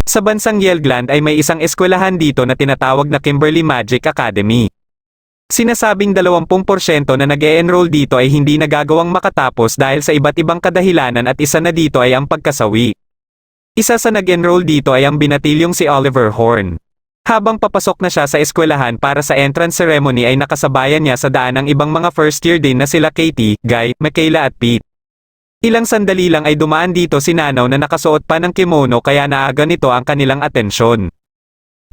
Sa bansang Yelgland ay may isang eskwelahan dito na tinatawag na Kimberly Magic Academy. Sinasabing 20% na nag-e-enroll dito ay hindi nagagawang makatapos dahil sa iba't ibang kadahilanan at isa na dito ay ang pagkasawi. Isa sa nag-enroll dito ay ang binatilyong si Oliver Horn. Habang papasok na siya sa eskwelahan para sa entrance ceremony ay nakasabayan niya sa daan ang ibang mga first year din na sila Katie, Guy, Michaela at Pete. Ilang sandali lang ay dumaan dito si Nanaw na nakasuot pa ng kimono kaya naaga nito ang kanilang atensyon.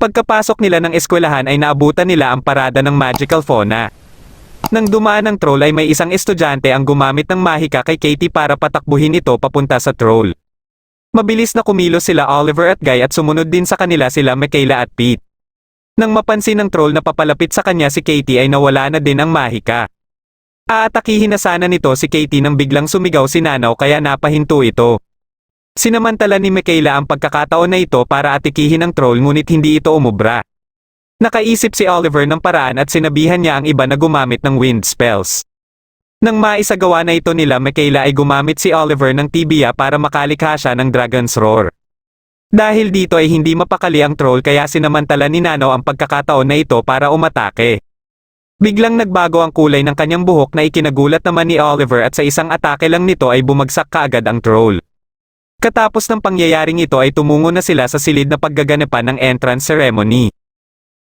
Pagkapasok nila ng eskwelahan ay naabutan nila ang parada ng Magical Fauna. Nang dumaan ang troll ay may isang estudyante ang gumamit ng mahika kay Katie para patakbuhin ito papunta sa troll. Mabilis na kumilos sila Oliver at Guy at sumunod din sa kanila sila Michaela at Pete. Nang mapansin ng troll na papalapit sa kanya si Katie ay nawala na din ang mahika. Aatakihin na sana nito si Katie nang biglang sumigaw si Nanaw kaya napahinto ito. Sinamantala ni Michaela ang pagkakataon na ito para atikihin ang troll ngunit hindi ito umubra. Nakaisip si Oliver ng paraan at sinabihan niya ang iba na gumamit ng wind spells. Nang maisagawa na ito nila Michaela ay gumamit si Oliver ng tibia para makalikha siya ng Dragon's Roar. Dahil dito ay hindi mapakali ang troll kaya sinamantala ni Nanaw ang pagkakataon na ito para umatake. Biglang nagbago ang kulay ng kanyang buhok na ikinagulat naman ni Oliver at sa isang atake lang nito ay bumagsak kaagad ang troll. Katapos ng pangyayaring ito ay tumungo na sila sa silid na paggaganapan ng entrance ceremony.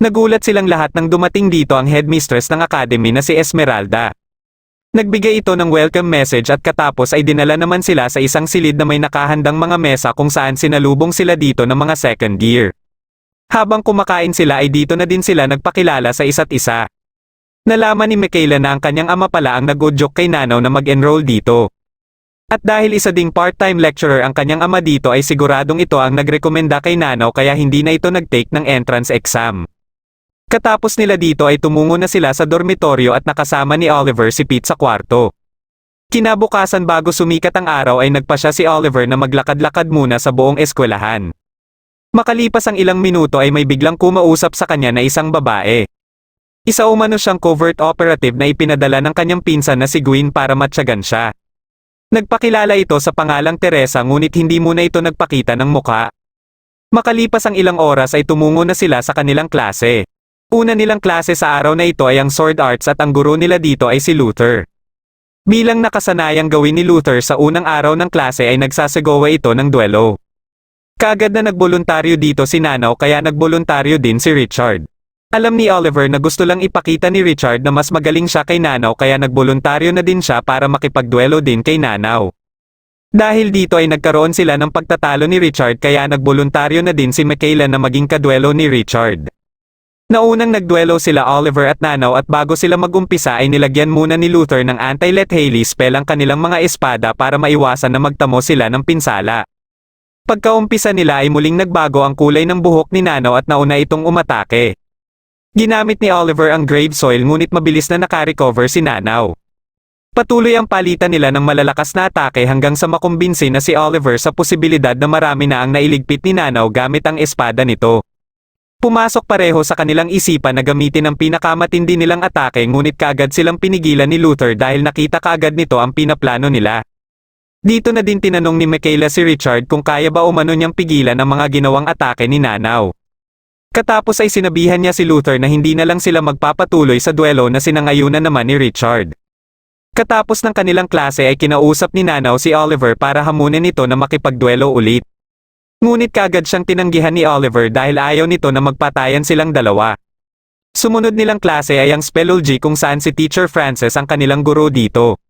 Nagulat silang lahat nang dumating dito ang headmistress ng academy na si Esmeralda. Nagbigay ito ng welcome message at katapos ay dinala naman sila sa isang silid na may nakahandang mga mesa kung saan sinalubong sila dito ng mga second year. Habang kumakain sila ay dito na din sila nagpakilala sa isa't isa. Nalaman ni Michaela na ang kanyang ama pala ang nag-udyok kay Nanaw na mag-enroll dito. At dahil isa ding part-time lecturer ang kanyang ama dito ay siguradong ito ang nagrekomenda kay Nanaw kaya hindi na ito nag-take ng entrance exam. Katapos nila dito ay tumungo na sila sa dormitoryo at nakasama ni Oliver si Pete sa kwarto. Kinabukasan bago sumikat ang araw ay nagpasya si Oliver na maglakad-lakad muna sa buong eskwelahan. Makalipas ang ilang minuto ay may biglang kumausap sa kanya na isang babae. Isa umano siyang covert operative na ipinadala ng kanyang pinsan na si Gwen para matyagan siya. Nagpakilala ito sa pangalang Teresa ngunit hindi muna ito nagpakita ng muka. Makalipas ang ilang oras ay tumungo na sila sa kanilang klase. Una nilang klase sa araw na ito ay ang sword arts at ang guro nila dito ay si Luther. Bilang nakasanayang gawin ni Luther sa unang araw ng klase ay nagsasagawa ito ng duelo. Kaagad na nagboluntaryo dito si Nanaw kaya nagboluntaryo din si Richard. Alam ni Oliver na gusto lang ipakita ni Richard na mas magaling siya kay Nanaw kaya nagboluntaryo na din siya para makipagduelo din kay Nanaw. Dahil dito ay nagkaroon sila ng pagtatalo ni Richard kaya nagboluntaryo na din si Michaela na maging kaduelo ni Richard. Naunang nagduelo sila Oliver at Nanaw at bago sila magumpisa ay nilagyan muna ni Luther ng anti-let-Haley spell ang kanilang mga espada para maiwasan na magtamo sila ng pinsala. Pagkaumpisa nila ay muling nagbago ang kulay ng buhok ni Nanaw at nauna itong umatake. Ginamit ni Oliver ang grave soil ngunit mabilis na nakarecover si Nanaw. Patuloy ang palitan nila ng malalakas na atake hanggang sa makumbinsi na si Oliver sa posibilidad na marami na ang nailigpit ni Nanaw gamit ang espada nito. Pumasok pareho sa kanilang isipan na gamitin ang pinakamatindi nilang atake ngunit kaagad silang pinigilan ni Luther dahil nakita kaagad nito ang pinaplano nila. Dito na din tinanong ni Michaela si Richard kung kaya ba umano niyang pigilan ang mga ginawang atake ni Nanaw. Katapos ay sinabihan niya si Luther na hindi na lang sila magpapatuloy sa duelo na sinangayunan naman ni Richard. Katapos ng kanilang klase ay kinausap ni Nanaw si Oliver para hamunin ito na makipagduelo ulit. Ngunit kaagad siyang tinanggihan ni Oliver dahil ayaw nito na magpatayan silang dalawa. Sumunod nilang klase ay ang Spelology kung saan si Teacher Frances ang kanilang guro dito.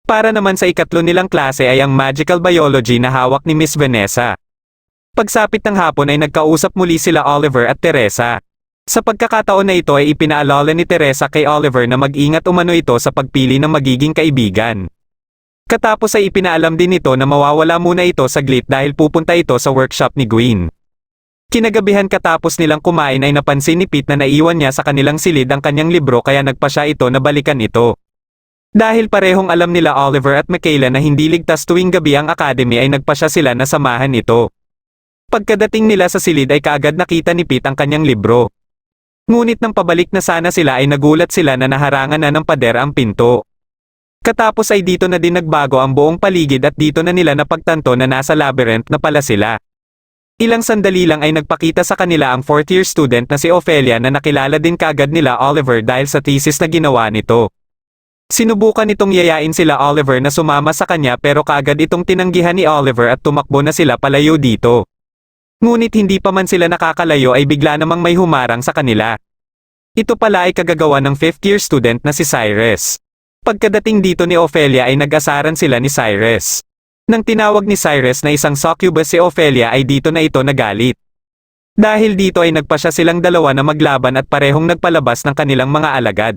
Para naman sa ikatlo nilang klase ay ang Magical Biology na hawak ni Miss Vanessa. Pagsapit ng hapon ay nagkausap muli sila Oliver at Teresa. Sa pagkakataon na ito ay ipinaalala ni Teresa kay Oliver na mag-ingat umano ito sa pagpili ng magiging kaibigan. Katapos ay ipinaalam din nito na mawawala muna ito saglit dahil pupunta ito sa workshop ni Gwen. Kinagabihan katapos nilang kumain ay napansin ni Pete na naiwan niya sa kanilang silid ang kanyang libro kaya nagpasya ito na balikan ito. Dahil parehong alam nila Oliver at Michaela na hindi ligtas tuwing gabi ang academy ay nagpasya sila na samahan ito. Pagkadating nila sa silid ay kaagad nakita ni Pete ang kanyang libro. Ngunit nang pabalik na sana sila ay nagulat sila na naharangan na ng pader ang pinto. Katapos ay dito na din nagbago ang buong paligid at dito na nila napagtanto na nasa labyrinth na pala sila. Ilang sandali lang ay nagpakita sa kanila ang 4th-year student na si Ophelia na nakilala din kaagad nila Oliver dahil sa thesis na ginawa nito. Sinubukan nitong yayain sila Oliver na sumama sa kanya pero kaagad itong tinanggihan ni Oliver at tumakbo na sila palayo dito. Ngunit hindi pa man sila nakakalayo ay bigla namang may humarang sa kanila. Ito pala ay kagagawa ng 5th-year student na si Cyrus. Pagkadating dito ni Ophelia ay nag-asaran sila ni Cyrus. Nang tinawag ni Cyrus na isang succubus si Ophelia ay dito na ito nagalit. Dahil dito ay nagpasya silang dalawa na maglaban at parehong nagpalabas ng kanilang mga alagad.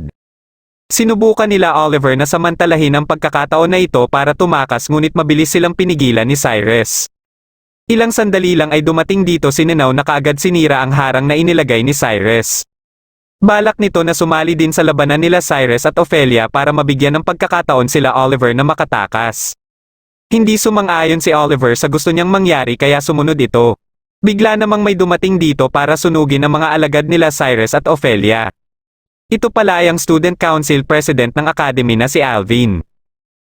Sinubukan nila Oliver na samantalahin ang pagkakataon na ito para tumakas ngunit mabilis silang pinigilan ni Cyrus. Ilang sandali lang ay dumating dito si Ninaw na kaagad sinira ang harang na inilagay ni Cyrus. Balak nito na sumali din sa labanan nila Cyrus at Ophelia para mabigyan ng pagkakataon sila Oliver na makatakas. Hindi sumang-ayon si Oliver sa gusto niyang mangyari kaya sumunod ito. Bigla namang may dumating dito para sunugin ang mga alagad nila Cyrus at Ophelia. Ito pala ay ang Student Council President ng Academy na si Alvin.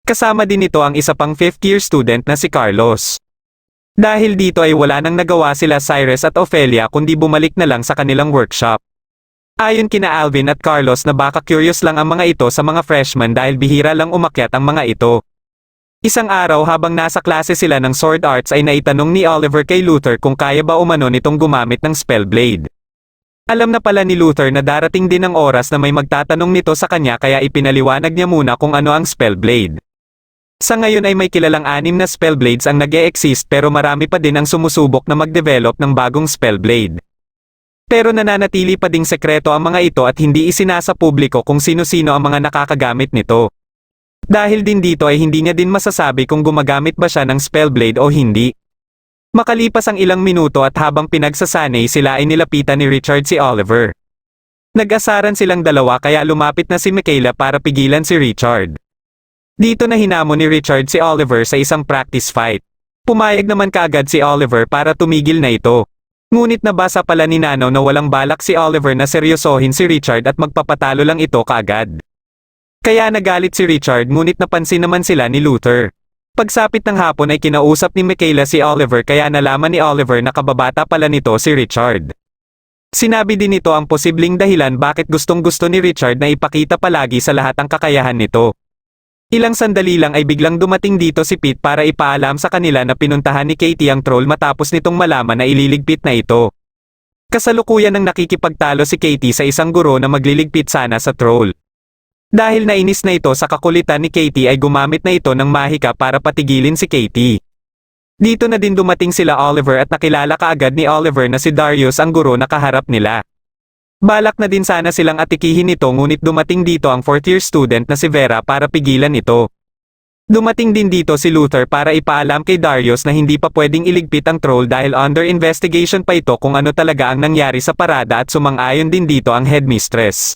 Kasama din ito ang isa pang 5th-year student na si Carlos. Dahil dito ay wala nang nagawa sila Cyrus at Ophelia kundi bumalik na lang sa kanilang workshop. Ayon kina Alvin at Carlos na baka curious lang ang mga ito sa mga freshmen dahil bihira lang umakyat ang mga ito. Isang araw habang nasa klase sila ng sword arts ay naitanong ni Oliver kay Luther kung kaya ba umano nitong gumamit ng spell blade. Alam na pala ni Luther na darating din ang oras na may magtatanong nito sa kanya kaya ipinaliwanag niya muna kung ano ang spell blade. Sa ngayon ay may kilalang 6 na spell blades ang nag-e-exist pero marami pa din ang sumusubok na mag-develop ng bagong spell blade. Pero nananatili pa ding sekreto ang mga ito at hindi isinasa publiko kung sino-sino ang mga nakakagamit nito. Dahil din dito ay hindi niya din masasabi kung gumagamit ba siya ng spellblade o hindi. Makalipas ang ilang minuto at habang pinagsasanay sila ay nilapitan ni Richard si Oliver. Nag-asaran silang dalawa kaya lumapit na si Michaela para pigilan si Richard. Dito na hinamon ni Richard si Oliver sa isang practice fight. Pumayag naman kaagad si Oliver para tumigil na ito. Ngunit nabasa pala ni Nanaw na walang balak si Oliver na seryosohin si Richard at magpapatalo lang ito kaagad. Kaya nagalit si Richard ngunit napansin naman sila ni Luther. Pagsapit ng hapon ay kinausap ni Michaela si Oliver kaya nalaman ni Oliver na kababata pala nito si Richard. Sinabi din nito ang posibleng dahilan bakit gustong-gusto ni Richard na ipakita palagi sa lahat ang kakayahan nito. Ilang sandali lang ay biglang dumating dito si Pete para ipaalam sa kanila na pinuntahan ni Katie ang troll matapos nitong malaman na ililigpit na ito. Kasalukuyan nang nakikipagtalo si Katie sa isang guro na magliligpit sana sa troll. Dahil nainis na ito sa kakulitan ni Katie ay gumamit na ito ng mahika para patigilin si Katie. Dito na din dumating sila Oliver at nakilala kaagad ni Oliver na si Darius ang guro na kaharap nila. Balak na din sana silang atikihin ito ngunit dumating dito ang 4th-year student na si Vera para pigilan ito. Dumating din dito si Luther para ipaalam kay Darius na hindi pa pwedeng iligpit ang troll dahil under investigation pa ito kung ano talaga ang nangyari sa parada at sumang-ayon din dito ang headmistress.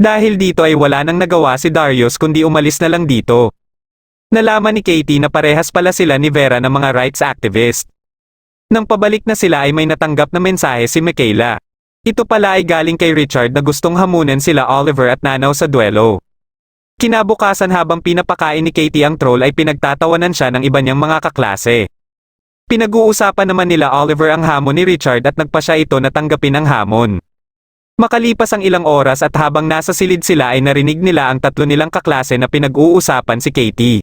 Dahil dito ay wala nang nagawa si Darius kundi umalis na lang dito. Nalaman ni Katie na parehas pala sila ni Vera ng mga rights activist. Nang pabalik na sila ay may natanggap na mensahe si Michaela. Ito pala ay galing kay Richard na gustong hamunan sila Oliver at Nanaw sa duelo. Kinabukasan habang pinapakain ni Katie ang troll ay pinagtatawanan siya ng iba niyang mga kaklase. Pinag-uusapan naman nila Oliver ang hamon ni Richard at nagpasya ito na tanggapin ang hamon. Makalipas ang ilang oras at habang nasa silid sila ay narinig nila ang tatlo nilang kaklase na pinag-uusapan si Katie.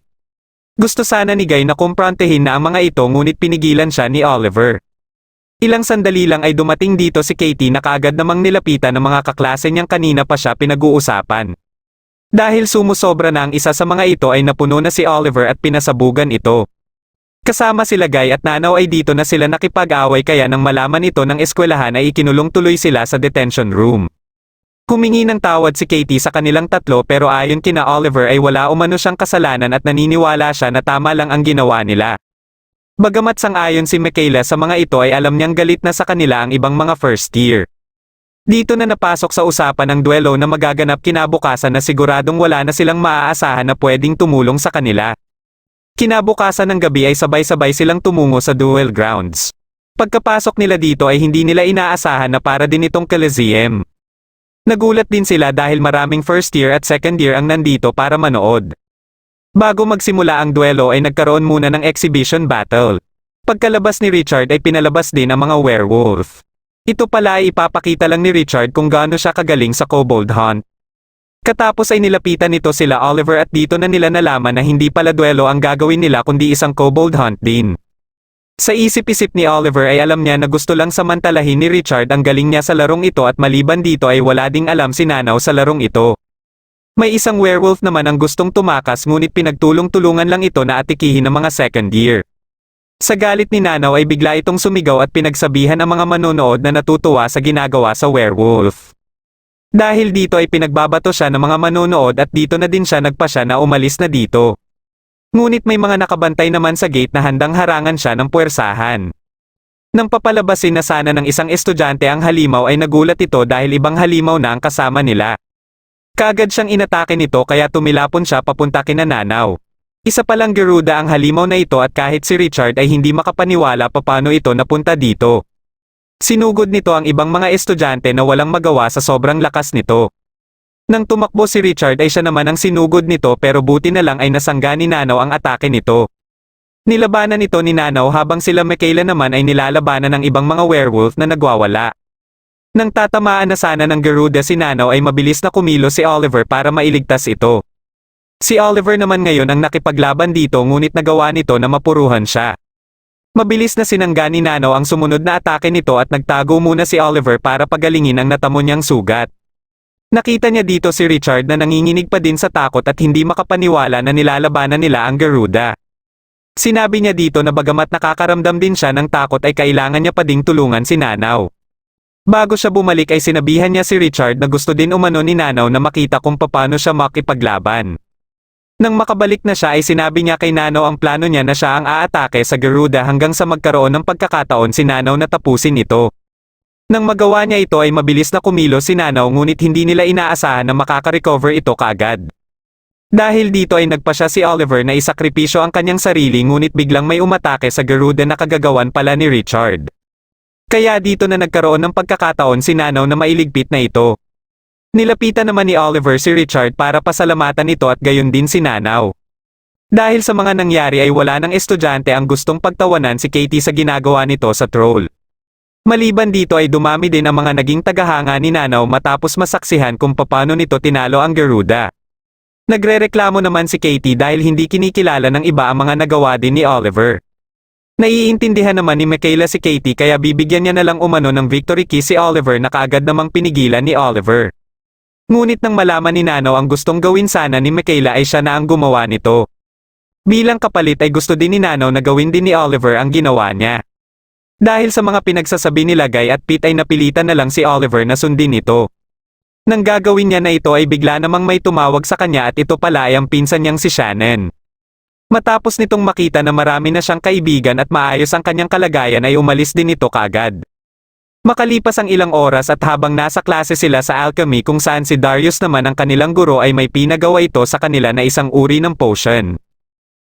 Gusto sana ni Guy na kumprontehin na ang mga ito ngunit pinigilan siya ni Oliver. Ilang sandali lang ay dumating dito si Katie na kaagad namang nilapitan ng mga kaklase niyang kanina pa siya pinag-uusapan. Dahil sumusobra na ang isa sa mga ito ay napuno na si Oliver at pinasabugan ito. Kasama sila Guy at Nanaw ay dito na sila nakipag-away kaya nang malaman ito ng eskwelahan ay ikinulong tuloy sila sa detention room. Humingi ng tawad si Katie sa kanilang tatlo pero ayon kina Oliver ay wala umano siyang kasalanan at naniniwala siya na tama lang ang ginawa nila. Bagamat sang-ayon si Michaela sa mga ito ay alam niyang galit na sa kanila ang ibang mga first year. Dito na napasok sa usapan ang duelo na magaganap kinabukasan na siguradong wala na silang maaasahan na pwedeng tumulong sa kanila. Kinabukasan ng gabi ay sabay-sabay silang tumungo sa duel grounds. Pagkapasok nila dito ay hindi nila inaasahan na para din itong Coliseum. Nagulat din sila dahil maraming first year at second year ang nandito para manood. Bago magsimula ang duelo ay nagkaroon muna ng exhibition battle. Pagkalabas ni Richard ay pinalabas din ang mga werewolf. Ito pala ay ipapakita lang ni Richard kung gaano siya kagaling sa kobold hunt. Katapos ay nilapitan nito sila Oliver at dito na nila nalaman na hindi pala duelo ang gagawin nila kundi isang kobold hunt din. Sa isip-isip ni Oliver ay alam niya na gusto lang samantalahin ni Richard ang galing niya sa larong ito at maliban dito ay wala ding alam si Nanaw sa larong ito. May isang werewolf naman ang gustong tumakas ngunit pinagtulong-tulungan lang ito na atikihin ng mga second year. Sa galit ni Nanaw ay bigla itong sumigaw at pinagsabihan ang mga manonood na natutuwa sa ginagawa sa werewolf. Dahil dito ay pinagbabato siya ng mga manonood at dito na din siya nagpasya na umalis na dito. Ngunit may mga nakabantay naman sa gate na handang harangan siya ng puwersahan. Nang papalabasin na sana ng isang estudyante ang halimaw ay nagulat ito dahil ibang halimaw na ang kasama nila. Kaagad siyang inatake nito kaya tumilapon siya papunta kina Nanaw. Isa palang Garuda ang halimaw na ito at kahit si Richard ay hindi makapaniwala paano ito napunta dito. Sinugod nito ang ibang mga estudyante na walang magawa sa sobrang lakas nito. Nang tumakbo si Richard ay siya naman ang sinugod nito pero buti na lang ay nasangga ni Nanaw ang atake nito. Nilabanan ito ni Nanaw habang sila Michaela naman ay nilalabanan ng ibang mga werewolf na nagwawala. Nang tatamaan na sana ng Garuda si Nanaw ay mabilis na kumilos si Oliver para mailigtas ito. Si Oliver naman ngayon ang nakipaglaban dito ngunit nagawa nito na mapuruhan siya. Mabilis na sinangga ni Nanaw ang sumunod na atake nito at nagtago muna si Oliver para pagalingin ang natamo niyang sugat. Nakita niya dito si Richard na nanginginig pa din sa takot at hindi makapaniwala na nilalabanan nila ang Garuda. Sinabi niya dito na bagamat nakakaramdam din siya ng takot ay kailangan niya pa ding tulungan si Nanaw. Bago siya bumalik ay sinabihan niya si Richard na gusto din umano ni Nanaw na makita kung paano siya makipaglaban. Nang makabalik na siya ay sinabi niya kay Nanaw ang plano niya na siya ang aatake sa Garuda hanggang sa magkaroon ng pagkakataon si Nanaw na tapusin ito. Nang magawa niya ito ay mabilis na kumilos si Nanaw ngunit hindi nila inaasahan na makaka-recover ito kaagad. Dahil dito ay nagpa siya si Oliver na isakripisyo ang kanyang sarili ngunit biglang may umatake sa Garuda na kagagawan pala ni Richard. Kaya dito na nagkaroon ng pagkakataon si Nanaw na mailigpit na ito. Nilapitan naman ni Oliver si Richard para pasalamatan ito at gayon din si Nanaw. Dahil sa mga nangyari ay wala ng estudyante ang gustong pagtawanan si Katie sa ginagawa nito sa troll. Maliban dito ay dumami din ang mga naging tagahanga ni Nanaw matapos masaksihan kung paano nito tinalo ang Garuda. Nagrereklamo naman si Katie dahil hindi kinikilala ng iba ang mga nagawa din ni Oliver. Naiintindihan naman ni Michaela si Katie kaya bibigyan niya na lang umano ng victory kiss si Oliver na kaagad namang pinigilan ni Oliver. Ngunit nang malaman ni Nanaw ang gustong gawin sana ni Michaela ay siya na ang gumawa nito. Bilang kapalit ay gusto din ni Nanaw na gawin din ni Oliver ang ginawa niya. Dahil sa mga pinagsasabi nila Guy at Pete ay napilitan na lang si Oliver na sundin ito. Nang gagawin niya na ito ay bigla namang may tumawag sa kanya at ito pala ay ang pinsan niyang si Shannon. Matapos nitong makita na marami na siyang kaibigan at maayos ang kanyang kalagayan ay umalis din ito kaagad. Makalipas ang ilang oras at habang nasa klase sila sa alchemy kung saan si Darius naman ang kanilang guro ay may pinagawa ito sa kanila na isang uri ng potion.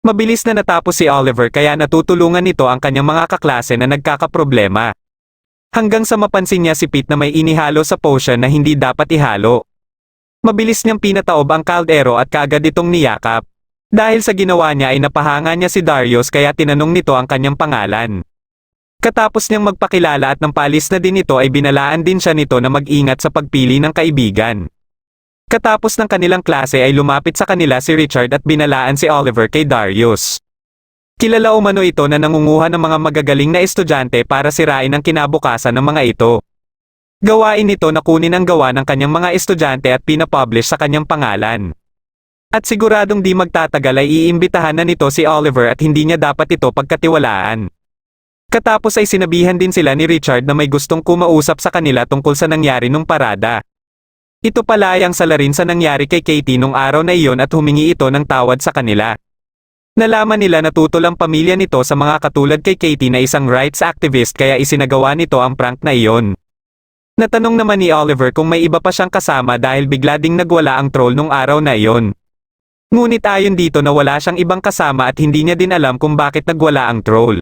Mabilis na natapos si Oliver kaya natutulungan nito ang kanyang mga kaklase na nagkakaproblema. Hanggang sa mapansin niya si Pete na may inihalo sa potion na hindi dapat ihalo. Mabilis niyang pinataob ang kaldero at kaagad itong niyakap. Dahil sa ginawa niya ay napahanga niya si Darius kaya tinanong nito ang kanyang pangalan. Katapos niyang magpakilala at nang paalis na din ito ay binalaan din siya nito na mag-ingat sa pagpili ng kaibigan. Katapos ng kanilang klase ay lumapit sa kanila si Richard at binalaan si Oliver kay Darius. Kilala umano ito na nangunguha ng mga magagaling na estudyante para sirain ang kinabukasan ng mga ito. Gawain nito na kunin ang gawa ng kanyang mga estudyante at pinapublish sa kanyang pangalan. At siguradong di magtatagal ay iimbitahan na nito si Oliver at hindi niya dapat ito pagkatiwalaan. Katapos ay sinabihan din sila ni Richard na may gustong kumausap sa kanila tungkol sa nangyari nung parada. Ito pala ay ang salarin sa nangyari kay Katie nung araw na iyon at humingi ito ng tawad sa kanila. Nalaman nila na tutol ang pamilya nito sa mga katulad kay Katie na isang rights activist kaya isinagawa nito ang prank na iyon. Natanong naman ni Oliver kung may iba pa siyang kasama dahil bigla ding nagwala ang troll nung araw na iyon. Ngunit ayon dito na wala siyang ibang kasama at hindi niya din alam kung bakit nagwala ang troll.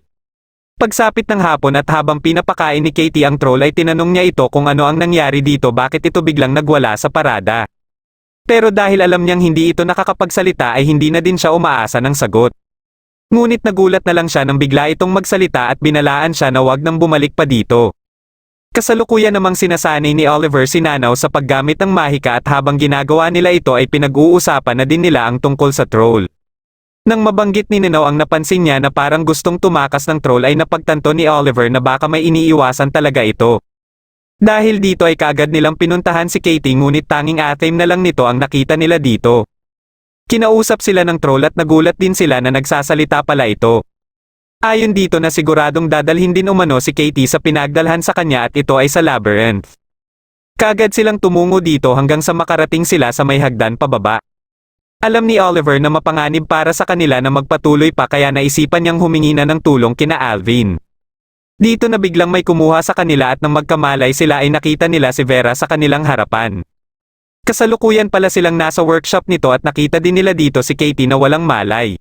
Pagsapit ng hapon at habang pinapakain ni Katie ang troll ay tinanong niya ito kung ano ang nangyari dito bakit ito biglang nagwala sa parada. Pero dahil alam niyang hindi ito nakakapagsalita ay hindi na din siya umaasa ng sagot. Ngunit nagulat na lang siya nang bigla itong magsalita at binalaan siya na wag nang bumalik pa dito. Kasalukuyan namang sinasanay ni Oliver si Nanaw sa paggamit ng mahika at habang ginagawa nila ito ay pinag-uusapan na din nila ang tungkol sa troll. Nang mabanggit ni Nanaw ang napansin niya na parang gustong tumakas ng troll ay napagtanto ni Oliver na baka may iniiwasan talaga ito. Dahil dito ay kaagad nilang pinuntahan si Katie ngunit tanging atim na lang nito ang nakita nila dito. Kinausap sila ng troll at nagulat din sila na nagsasalita pala ito. Ayon dito na siguradong dadalhin din umano si Katie sa pinagdalhan sa kanya at ito ay sa labyrinth. Kaagad silang tumungo dito hanggang sa makarating sila sa may hagdan pababa. Alam ni Oliver na mapanganib para sa kanila na magpatuloy pa kaya naisipan niyang humingi na ng tulong kina Alvin. Dito na biglang may kumuha sa kanila at nang magkamalay sila ay nakita nila si Vera sa kanilang harapan. Kasalukuyan pala silang nasa workshop nito at nakita din nila dito si Katie na walang malay.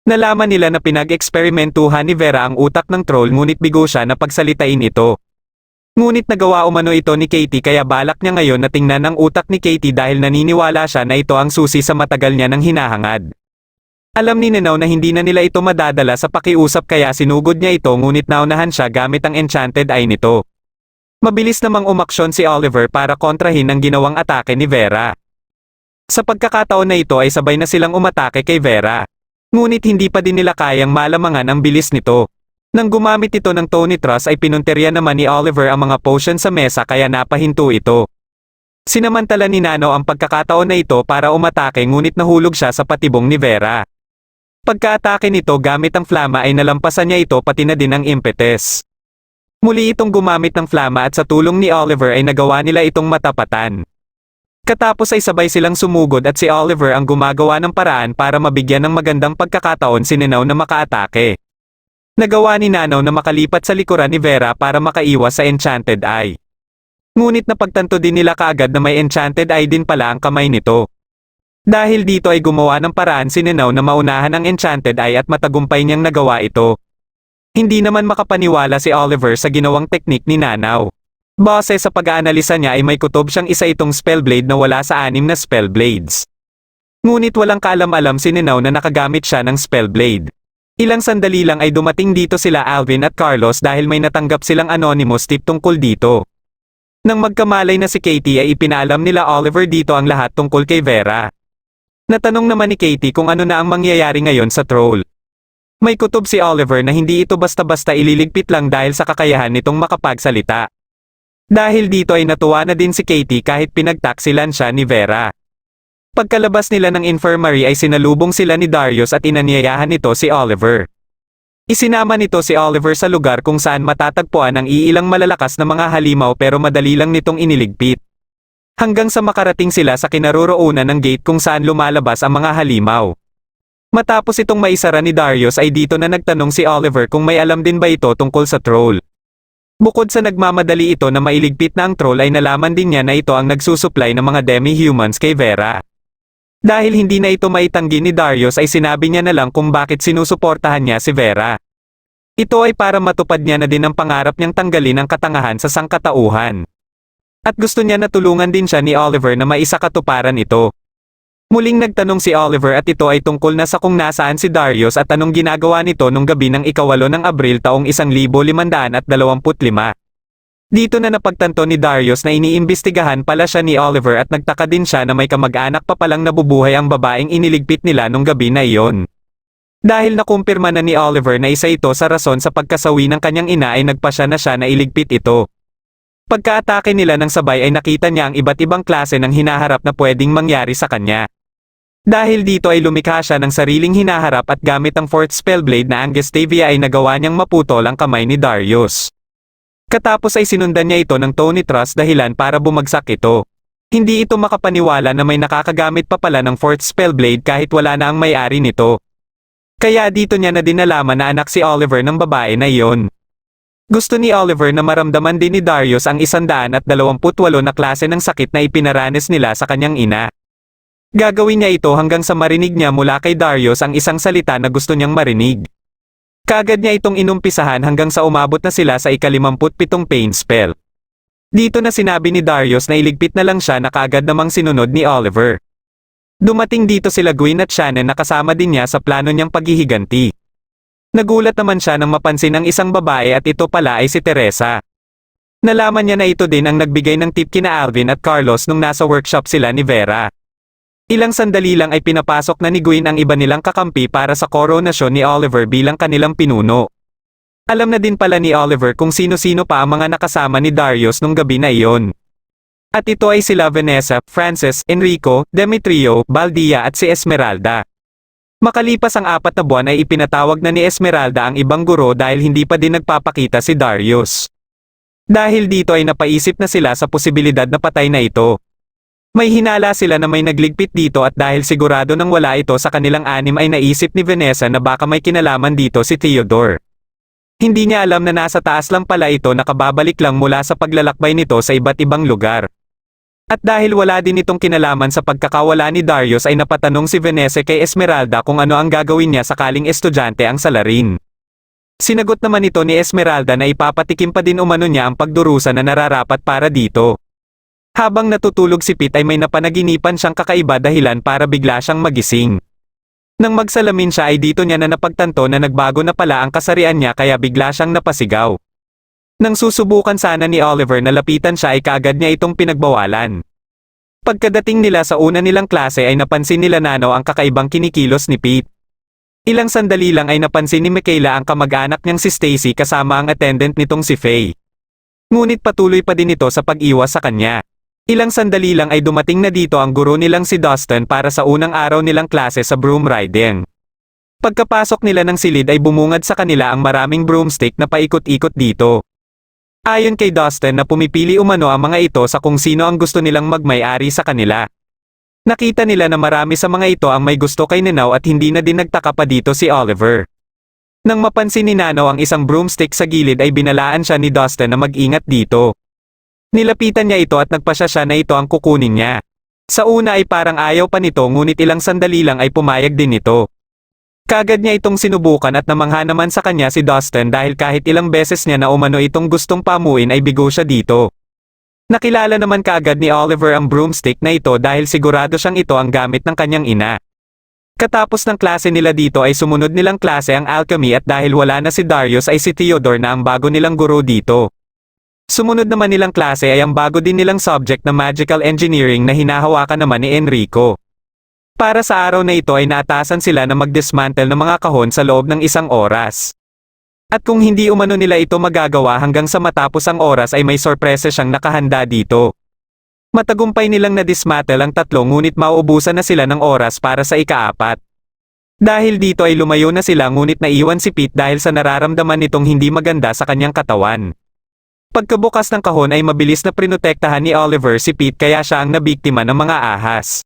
Nalaman nila na pinag-eksperimentuhan ni Vera ang utak ng troll ngunit bigo siya na pagsalitain ito. Ngunit nagawa umano ito ni Katie kaya balak niya ngayon na tingnan ang utak ni Katie dahil naniniwala siya na ito ang susi sa matagal niya ng hinahangad. Alam ni Nanaw na hindi na nila ito madadala sa pakiusap kaya sinugod niya ito ngunit naunahan siya gamit ang enchanted eye nito. Mabilis namang umaksyon si Oliver para kontrahin ang ginawang atake ni Vera. Sa pagkakataon na ito ay sabay na silang umatake kay Vera. Ngunit hindi pa din nila kayang malamangan ang bilis nito. Nang gumamit ito ng Tony Trust ay pinunteriya naman ni Oliver ang mga potion sa mesa kaya napahinto ito. Sinamantala ni Nano ang pagkakataon na ito para umatake ngunit nahulog siya sa patibong ni Vera. Pagkaatake nito gamit ang flama ay nalampasan niya ito pati na din ang impetus. Muli itong gumamit ng flama at sa tulong ni Oliver ay nagawa nila itong matapatan. Katapos ay sabay silang sumugod at si Oliver ang gumagawa ng paraan para mabigyan ng magandang pagkakataon si Nanaw na makaatake. Nagawa ni Nanaw na makalipat sa likuran ni Vera para makaiwas sa Enchanted Eye. Ngunit napagtanto din nila kaagad na may Enchanted Eye din pala ang kamay nito. Dahil dito ay gumawa ng paraan si Nanaw na maunahan ang Enchanted Eye at matagumpay niyang nagawa ito. Hindi naman makapaniwala si Oliver sa ginawang teknik ni Nanaw. Base sa pag-aanalisa niya ay may kutob siyang isa itong spellblade na wala sa 6 na spellblades. Ngunit walang kaalam-alam si Nanaw na nakagamit siya ng spellblade. Ilang sandali lang ay dumating dito sila Alvin at Carlos dahil may natanggap silang anonymous tip tungkol dito. Nang magkamalay na si Katie ay ipinaalam nila Oliver dito ang lahat tungkol kay Vera. Natanong naman ni Katie kung ano na ang mangyayari ngayon sa troll. May kutob si Oliver na hindi ito basta-basta ililigpit lang dahil sa kakayahan nitong makapagsalita. Dahil dito ay natuwa na din si Katie kahit pinagtaksilan siya ni Vera. Pagkalabas nila ng infirmary ay sinalubong sila ni Darius at inanyayahan nito si Oliver. Isinama nito si Oliver sa lugar kung saan matatagpuan ang iilang malalakas na mga halimaw pero madali lang nitong iniligpit. Hanggang sa makarating sila sa kinaroroonan ng gate kung saan lumalabas ang mga halimaw. Matapos itong maisara ni Darius ay dito na nagtanong si Oliver kung may alam din ba ito tungkol sa troll. Bukod sa nagmamadali ito na mailigpit na ang troll ay nalaman din niya na ito ang nagsusupply ng mga demi-humans kay Vera. Dahil hindi na ito maitanggi ni Darius ay sinabi niya na lang kung bakit sinusuportahan niya si Vera. Ito ay para matupad niya na din ang pangarap niyang tanggalin ang katangahan sa sangkatauhan. At gusto niya na tulungan din siya ni Oliver na maisakatuparan ito. Muling nagtanong si Oliver at ito ay tungkol na sa kung nasaan si Darius at anong ginagawa nito nung gabi ng 8 ng Abril taong 1525. Dito na napagtanto ni Darius na iniimbestigahan pala siya ni Oliver at nagtaka din siya na may kamag-anak pa palang nabubuhay ang babaeng iniligpit nila nung gabi na iyon. Dahil nakumpirma na ni Oliver na isa ito sa rason sa pagkasawi ng kanyang ina ay nagpasya na siya na iligpit ito. Pagkaatake nila ng sabay ay nakita niya ang iba't ibang klase ng hinaharap na pwedeng mangyari sa kanya. Dahil dito ay lumikha siya ng sariling hinaharap at gamit ang 4th spellblade na Angestavia ay nagawa niyang maputol ang kamay ni Darius. Katapos ay sinundan niya ito ng Tony Trust dahilan para bumagsak ito. Hindi ito makapaniwala na may nakakagamit pa pala ng 4th spellblade kahit wala na ang may-ari nito. Kaya dito niya na din nalaman na anak si Oliver ng babae na iyon. Gusto ni Oliver na maramdaman din ni Darius ang 128 na klase ng sakit na ipinaranas nila sa kanyang ina. Gagawin niya ito hanggang sa marinig niya mula kay Darius ang isang salita na gusto niyang marinig. Kaagad niya itong inumpisahan hanggang sa umabot na sila sa 57 pain spell. Dito na sinabi ni Darius na iligpit na lang siya na kaagad namang sinunod ni Oliver. Dumating dito sila Gwyn at Shannon na kasama din niya sa plano niyang paghihiganti. Nagulat naman siya nang mapansin ang isang babae at ito pala ay si Teresa. Nalaman niya na ito din ang nagbigay ng tip kina Alvin at Carlos nung nasa workshop sila ni Vera. Ilang sandali lang ay pinapasok na ni Gwen ang iba nilang kakampi para sa koronasyon ni Oliver bilang kanilang pinuno. Alam na din pala ni Oliver kung sino-sino pa ang mga nakasama ni Darius nung gabi na iyon. At ito ay sila Vanessa, Francis, Enrico, Demetrio, Baldia at si Esmeralda. Makalipas ang 4 na buwan ay ipinatawag na ni Esmeralda ang ibang guro dahil hindi pa din nagpapakita si Darius. Dahil dito ay napaisip na sila sa posibilidad na patay na ito. May hinala sila na may nagligpit dito at dahil sigurado nang wala ito sa kanilang anim ay naisip ni Vanessa na baka may kinalaman dito si Theodore. Hindi niya alam na nasa taas lang pala ito nakababalik lang mula sa paglalakbay nito sa iba't ibang lugar. At dahil wala din itong kinalaman sa pagkakawala ni Darius ay napatanong si Vanessa kay Esmeralda kung ano ang gagawin niya sakaling estudyante ang salarin. Sinagot naman ito ni Esmeralda na ipapatikim pa din umano niya ang pagdurusa na nararapat para dito. Habang natutulog si Pete ay may napanaginipan siyang kakaiba dahilan para bigla siyang magising. Nang magsalamin siya ay dito niya na napagtanto na nagbago na pala ang kasarian niya kaya bigla siyang napasigaw. Nang susubukan sana ni Oliver na lapitan siya ay kaagad niya itong pinagbawalan. Pagkadating nila sa una nilang klase ay napansin nila Nano ang kakaibang kinikilos ni Pete. Ilang sandali lang ay napansin ni Michaela ang kamag-anak niyang si Stacy kasama ang attendant nitong si Faye. Ngunit patuloy pa din ito sa pag-iwas sa kanya. Ilang sandali lang ay dumating na dito ang guro nilang si Dustin para sa unang araw nilang klase sa broom riding. Pagkapasok nila ng silid ay bumungad sa kanila ang maraming broomstick na paikot-ikot dito. Ayon kay Dustin na pumipili umano ang mga ito sa kung sino ang gusto nilang magmay-ari sa kanila. Nakita nila na marami sa mga ito ang may gusto kay Nanaw at hindi na din nagtaka pa dito si Oliver. Nang mapansin ni Nano ang isang broomstick sa gilid ay binalaan siya ni Dustin na mag-ingat dito. Nilapitan niya ito at nagpasya siya na ito ang kukunin niya. Sa una ay parang ayaw pa nito ngunit ilang sandali lang ay pumayag din ito. Kaagad niya itong sinubukan at namangha naman sa kanya si Dustin dahil kahit ilang beses niya na umano itong gustong pamuin ay bigo siya dito. Nakilala naman kaagad ni Oliver ang broomstick na ito dahil sigurado siyang ito ang gamit ng kanyang ina. Katapos ng klase nila dito ay sumunod nilang klase ang alchemy at dahil wala na si Darius ay si Theodore na ang bago nilang guro dito. Sumunod naman nilang klase ay ang bago din nilang subject na magical engineering na hinahawakan naman ni Enrico. Para sa araw na ito ay naatasan sila na mag-dismantle ng mga kahon sa loob ng 1 oras. At kung hindi umano nila ito magagawa hanggang sa matapos ang oras ay may sorpresa siyang nakahanda dito. Matagumpay nilang na-dismantle ang 3 ngunit mauubusan na sila ng oras para sa ika-4. Dahil dito ay lumayo na sila ngunit naiwan si Pete dahil sa nararamdaman nitong hindi maganda sa kanyang katawan. Pagkabukas ng kahon ay mabilis na prinotektahan ni Oliver si Pete kaya siya ang nabiktima ng mga ahas.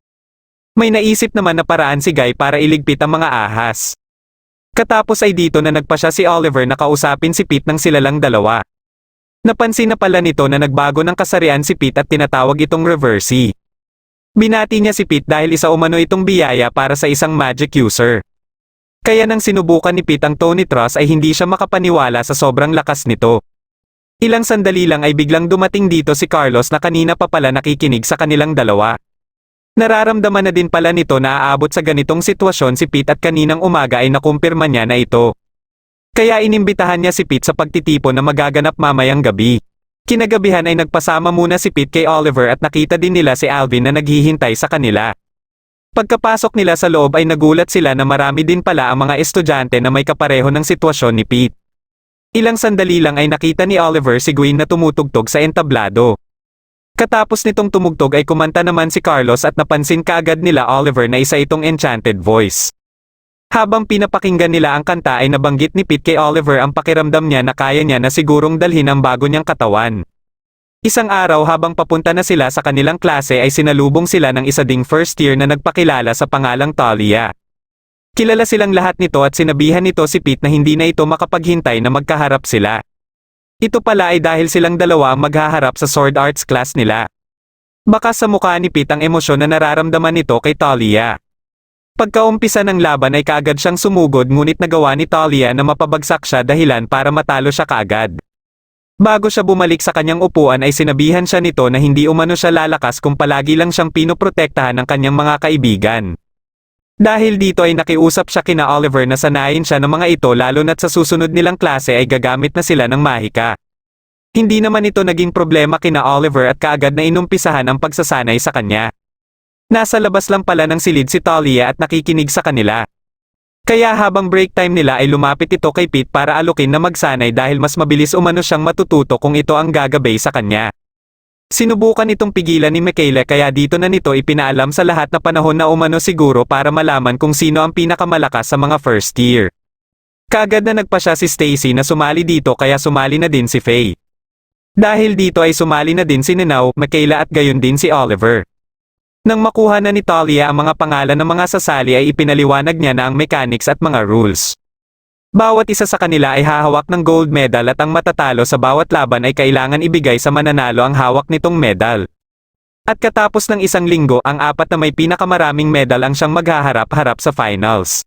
May naisip naman na paraan si Guy para iligpit ang mga ahas. Katapos ay dito na nagpasya si Oliver na kausapin si Pete ng sila lang dalawa. Napansin na pala nito na nagbago ng kasarian si Pete at tinatawag itong reversi. Binati niya si Pete dahil isa umano itong biyaya para sa isang magic user. Kaya nang sinubukan ni Pete ang Tony Truss ay hindi siya makapaniwala sa sobrang lakas nito. Ilang sandali lang ay biglang dumating dito si Carlos na kanina pa pala nakikinig sa kanilang dalawa. Nararamdaman na din pala nito na aabot sa ganitong sitwasyon si Pete at kaninang umaga ay nakumpirma niya na ito. Kaya inimbitahan niya si Pete sa pagtitipon na magaganap mamayang gabi. Kinagabihan ay nagpasama muna si Pete kay Oliver at nakita din nila si Alvin na naghihintay sa kanila. Pagkapasok nila sa loob ay nagulat sila na marami din pala ang mga estudyante na may kapareho ng sitwasyon ni Pete. Ilang sandali lang ay nakita ni Oliver si Gwen na tumutugtog sa entablado. Katapos nitong tumugtog ay kumanta naman si Carlos at napansin kaagad nila Oliver na isa itong enchanted voice. Habang pinapakinggan nila ang kanta ay nabanggit ni Pete kay Oliver ang pakiramdam niya na kaya niya na sigurong dalhin ang bago niyang katawan. Isang araw habang papunta na sila sa kanilang klase ay sinalubong sila ng isa ding first year na nagpakilala sa pangalang Talia. Kilala silang lahat nito at sinabihan nito si Pete na hindi na ito makapaghintay na magkaharap sila. Ito pala ay dahil silang dalawa ang maghaharap sa sword arts class nila. Baka sa mukha ni Pete ang emosyon na nararamdaman nito kay Talia. Pagkaumpisa ng laban ay kaagad siyang sumugod ngunit nagawa ni Talia na mapabagsak siya dahilan para matalo siya kaagad. Bago siya bumalik sa kanyang upuan ay sinabihan siya nito na hindi umano siya lalakas kung palagi lang siyang pinoprotektahan ng kanyang mga kaibigan. Dahil dito ay nakiusap siya kina Oliver na sanayin siya ng mga ito lalo na't sa susunod nilang klase ay gagamit na sila ng mahika. Hindi naman ito naging problema kina Oliver at kaagad na inumpisahan ang pagsasanay sa kanya. Nasa labas lang pala ng silid si Talia at nakikinig sa kanila. Kaya habang break time nila ay lumapit ito kay Pete para alukin na magsanay dahil mas mabilis umano siyang matututo kung ito ang gagabay sa kanya. Sinubukan itong pigilan ni Michaela kaya dito na nito ipinaalam sa lahat na panahon na umano siguro para malaman kung sino ang pinakamalakas sa mga first year. Kaagad na nagpa siya si Stacy na sumali dito kaya sumali na din si Faye. Dahil dito ay sumali na din si Nanaw, Michaela at gayon din si Oliver. Nang makuha na ni Talia ang mga pangalan ng mga sasali ay ipinaliwanag niya na ang mechanics at mga rules. Bawat isa sa kanila ay hahawak ng gold medal at ang matatalo sa bawat laban ay kailangan ibigay sa mananalo ang hawak nitong medal. At katapos ng isang linggo, ang apat na may pinakamaraming medal ang siyang maghaharap-harap sa finals.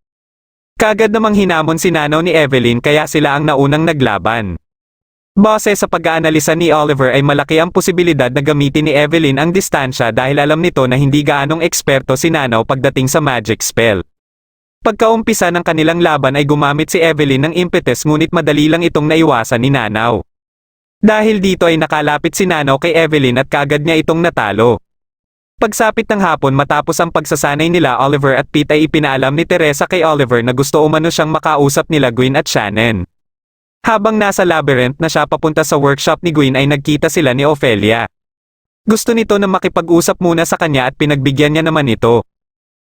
Kaagad namang hinamon si Nanaw ni Evelyn kaya sila ang naunang naglaban. Base sa pag-aanalisa ni Oliver ay malaki ang posibilidad na gamitin ni Evelyn ang distansya dahil alam nito na hindi gaanong eksperto si Nanaw pagdating sa magic spell. Pagkaumpisa ng kanilang laban ay gumamit si Evelyn ng impetus ngunit madali lang itong naiwasan ni Nanaw. Dahil dito ay nakalapit si Nanaw kay Evelyn at kaagad niya itong natalo. Pagsapit ng hapon matapos ang pagsasanay nila Oliver at Pete ay ipinaalam ni Teresa kay Oliver na gusto umano siyang makausap nila Gwen at Shannon. Habang nasa labyrinth na siya papunta sa workshop ni Gwen ay nagkita sila ni Ophelia. Gusto nito na makipag-usap muna sa kanya at pinagbigyan niya naman ito.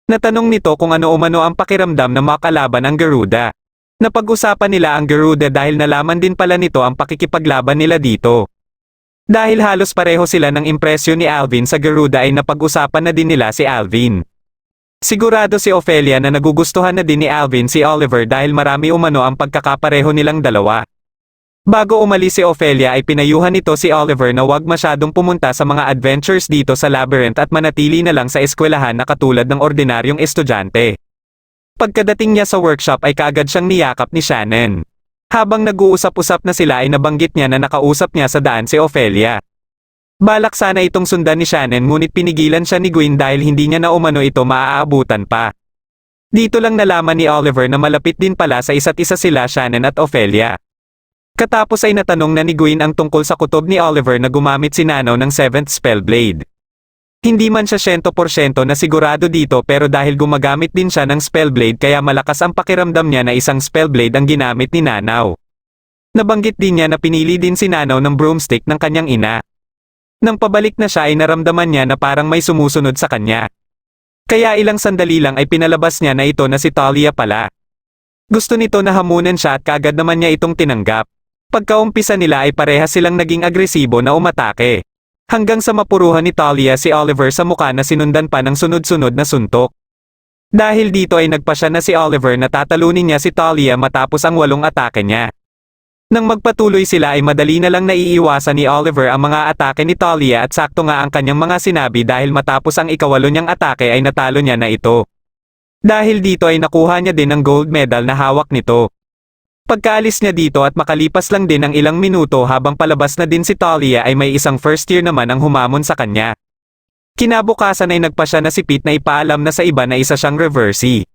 Natanong nito kung ano umano ang pakiramdam na makalaban ang Garuda. Napag-usapan nila ang Garuda dahil nalaman din pala nito ang pakikipaglaban nila dito. Dahil halos pareho sila ng impresyon ni Alvin sa Garuda ay napag-usapan na din nila si Alvin. Sigurado si Ophelia na nagugustuhan na din ni Alvin si Oliver dahil marami umano ang pagkakapareho nilang dalawa. Bago umalis si Ophelia ay pinayuhan nito si Oliver na huwag masyadong pumunta sa mga adventures dito sa labyrinth at manatili na lang sa eskwelahan na katulad ng ordinaryong estudyante. Pagkadating niya sa workshop ay kaagad siyang niyakap ni Shannon. Habang nag-uusap-usap na sila ay nabanggit niya na nakausap niya sa daan si Ophelia. Balak sana itong sundan ni Shannon ngunit pinigilan siya ni Gwen dahil hindi niya na umano ito maaabutan pa. Dito lang nalaman ni Oliver na malapit din pala sa isa't isa sila Shannon at Ophelia. Katapos ay natanong na ni Gwen ang tungkol sa kutob ni Oliver na gumamit si Nanaw ng 7th Spellblade. Hindi man siya 100% na sigurado dito pero dahil gumagamit din siya ng Spellblade kaya malakas ang pakiramdam niya na isang Spellblade ang ginamit ni Nanaw. Nabanggit din niya na pinili din si Nanaw ng broomstick ng kanyang ina. Nang pabalik na siya ay naramdaman niya na parang may sumusunod sa kanya. Kaya ilang sandali lang ay pinalabas niya na ito na si Talia pala. Gusto nito na hamunan siya at kaagad naman niya itong tinanggap. Pagkaumpisa nila ay parehas silang naging agresibo na umatake. Hanggang sa mapuruhan ni Talia si Oliver sa mukha na sinundan pa ng sunod-sunod na suntok. Dahil dito ay nagpasya na si Oliver na tatalunin niya si Talia matapos ang 8 atake niya. Nang magpatuloy sila ay madali na lang naiiwasan ni Oliver ang mga atake ni Talia at sakto nga ang kanyang mga sinabi dahil matapos ang ika-8 niyang atake ay natalo niya na ito. Dahil dito ay nakuha niya din ang gold medal na hawak nito. Pagkaalis niya dito at makalipas lang din ang ilang minuto habang palabas na din si Talia ay may isang first year naman ang humamon sa kanya. Kinabukasan ay nagpasya na si Pete na ipaalam na sa iba na isa siyang reversee.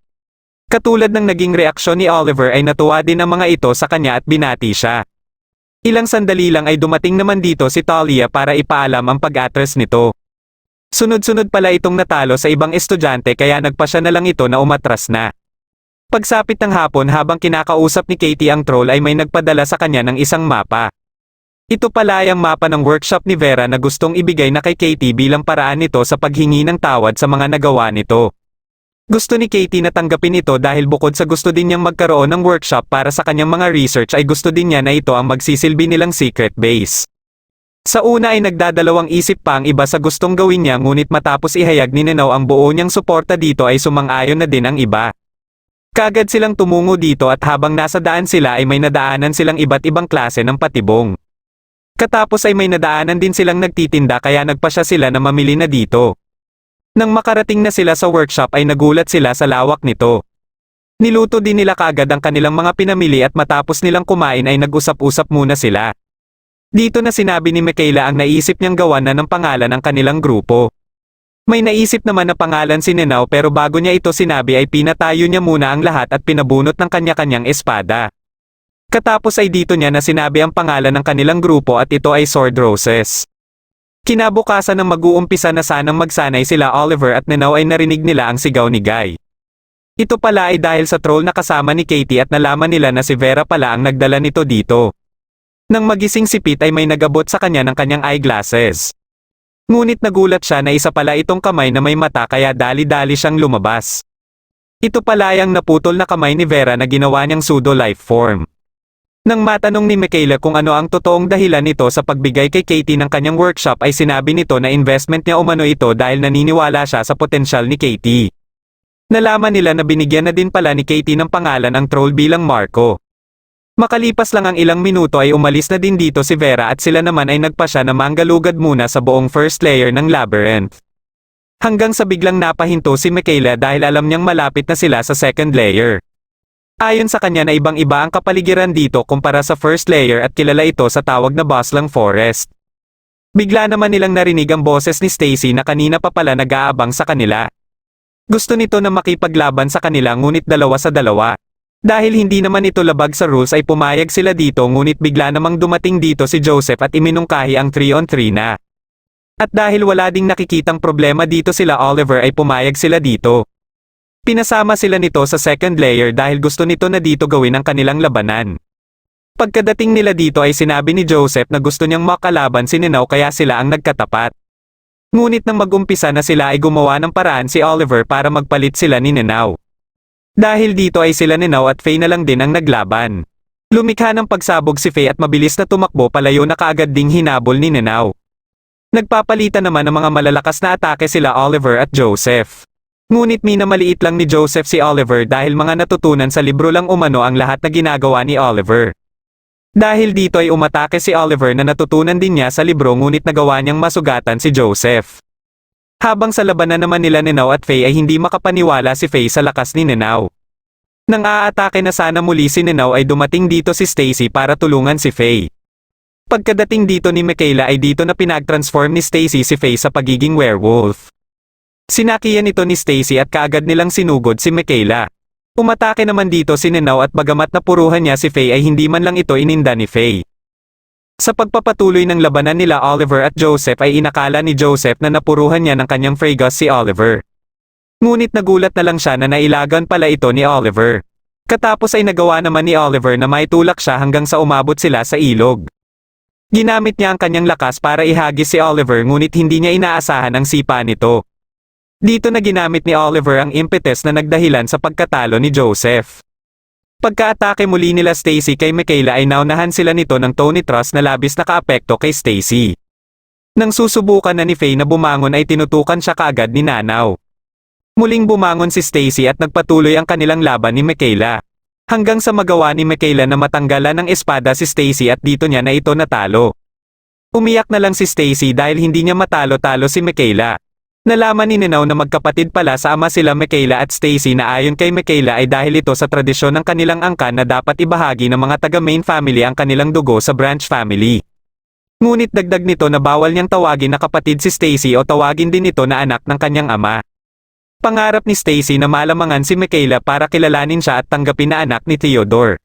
Katulad ng naging reaksyon ni Oliver ay natuwa din ang mga ito sa kanya at binati siya. Ilang sandali lang ay dumating naman dito si Talia para ipaalam ang pag-atres nito. Sunod-sunod pala itong natalo sa ibang estudyante kaya nagpasya na lang ito na umatras na. Pagsapit ng hapon habang kinakausap ni Katie ang troll ay may nagpadala sa kanya ng isang mapa. Ito pala ay ang mapa ng workshop ni Vera na gustong ibigay na kay Katie bilang paraan nito sa paghingi ng tawad sa mga nagawa nito. Gusto ni Katie na tanggapin ito dahil bukod sa gusto din niyang magkaroon ng workshop para sa kanyang mga research ay gusto din niya na ito ang magsisilbi nilang secret base. Sa una ay nagdadalawang isip pa ang iba sa gustong gawin niya ngunit matapos ihayag ni Nanaw ang buo niyang suporta dito ay sumang-ayon na din ang iba. Kaagad silang tumungo dito at habang nasa daan sila ay may nadaanan silang iba't ibang klase ng patibong. Katapos ay may nadaanan din silang nagtitinda kaya nagpasya sila na mamili na dito. Nang makarating na sila sa workshop ay nagulat sila sa lawak nito. Niluto din nila kaagad ang kanilang mga pinamili at matapos nilang kumain ay nag-usap-usap muna sila. Dito na sinabi ni Michaela ang naisip niyang gawan na ng pangalan ang kanilang grupo. May naisip naman na pangalan si Nenao pero bago niya ito sinabi ay pinatayo niya muna ang lahat at pinabunot ng kanya-kanyang espada. Katapos ay dito niya na sinabi ang pangalan ng kanilang grupo at ito ay Sword Roses. Kinabukasan ng mag-uumpisa na sanang magsanay sila Oliver at Nenao ay narinig nila ang sigaw ni Guy. Ito pala ay dahil sa troll na kasama ni Katie at nalaman nila na si Vera pala ang nagdala nito dito. Nang magising si Pete ay may nagabot sa kanya ng kanyang eyeglasses. Ngunit nagulat siya na isa pala itong kamay na may mata kaya dali-dali siyang lumabas. Ito pala ay ang naputol na kamay ni Vera na ginawa niyang pseudo-life form. Nang matanong ni Michaela kung ano ang totoong dahilan nito sa pagbigay kay Katie ng kanyang workshop ay sinabi nito na investment niya umano ito dahil naniniwala siya sa potensyal ni Katie. Nalaman nila na binigyan na din pala ni Katie ng pangalan ang troll bilang Marco. Makalipas lang ang ilang minuto ay umalis na din dito si Vera at sila naman ay nagpasya na manggalugad muna sa buong first layer ng labyrinth. Hanggang sa biglang napahinto si Michaela dahil alam niyang malapit na sila sa second layer. Ayon sa kanya na ibang-iba ang kapaligiran dito kumpara sa first layer at kilala ito sa tawag na Boslang Forest. Bigla naman nilang narinig ang boses ni Stacy na kanina pa pala nag-aabang sa kanila. Gusto nito na makipaglaban sa kanila ngunit 2 sa 2. Dahil hindi naman ito labag sa rules ay pumayag sila dito ngunit bigla namang dumating dito si Joseph at iminungkahi ang 3-on-3 na. At dahil wala ding nakikitang problema dito sila Oliver ay pumayag sila dito. Pinasama sila nito sa second layer dahil gusto nito na dito gawin ang kanilang labanan. Pagkadating nila dito ay sinabi ni Joseph na gusto niyang makalaban si Nenao kaya sila ang nagkatapat. Ngunit nang mag-umpisa na sila ay gumawa ng paraan si Oliver para magpalit sila ni Nenao. Dahil dito ay sila Nenao at Faye na lang din ang naglaban. Lumikha ng pagsabog si Faye at mabilis na tumakbo palayo na kaagad ding hinabol ni Nenao. Nagpapalitan naman ng mga malalakas na atake sila Oliver at Joseph. Ngunit minamaliit lang ni Joseph si Oliver dahil mga natutunan sa libro lang umano ang lahat na ginagawa ni Oliver. Dahil dito ay umatake si Oliver na natutunan din niya sa libro ngunit nagawa niyang masugatan si Joseph. Habang sa labanan naman nila Nenao at Faye ay hindi makapaniwala si Faye sa lakas ni Nenao. Nang aatake na sana muli si Nenao ay dumating dito si Stacy para tulungan si Faye. Pagkadating dito ni Michaela ay dito na pinag-transform ni Stacy si Faye sa pagiging werewolf. Sinakiyan ito ni Stacy at kaagad nilang sinugod si Michaela. Umatake naman dito si Nenao at bagamat napuruhan niya si Faye ay hindi man lang ito ininda ni Faye. Sa pagpapatuloy ng labanan nila Oliver at Joseph ay inakala ni Joseph na napuruhan niya ng kanyang Fregus si Oliver. Ngunit nagulat na lang siya na nailagan pala ito ni Oliver. Katapos ay nagawa naman ni Oliver na maitulak siya hanggang sa umabot sila sa ilog. Ginamit niya ang kanyang lakas para ihagis si Oliver ngunit hindi niya inaasahan ang sipa nito. Dito na ginamit ni Oliver ang impetus na nagdahilan sa pagkatalo ni Joseph. Pagka-atake muli nila Stacy kay Michaela ay naunahan sila nito ng Tony Trust na labis na kaapekto kay Stacy. Nang susubukan na ni Faye na bumangon ay tinutukan siya kaagad ni Nanaw. Muling bumangon si Stacy at nagpatuloy ang kanilang laban ni Michaela. Hanggang sa magawa ni Michaela na matanggalan ng espada si Stacy at dito niya na ito natalo. Umiyak na lang si Stacy dahil hindi niya matalo-talo si Michaela. Nalaman ni Nenao na magkapatid pala sa ama sila Michaela at Stacy na ayon kay Michaela ay dahil ito sa tradisyon ng kanilang angkan na dapat ibahagi ng mga taga-main family ang kanilang dugo sa branch family. Ngunit dagdag nito na bawal niyang tawagin na kapatid si Stacy o tawagin din ito na anak ng kanyang ama. Pangarap ni Stacy na malamangan si Michaela para kilalanin siya at tanggapin na anak ni Theodore.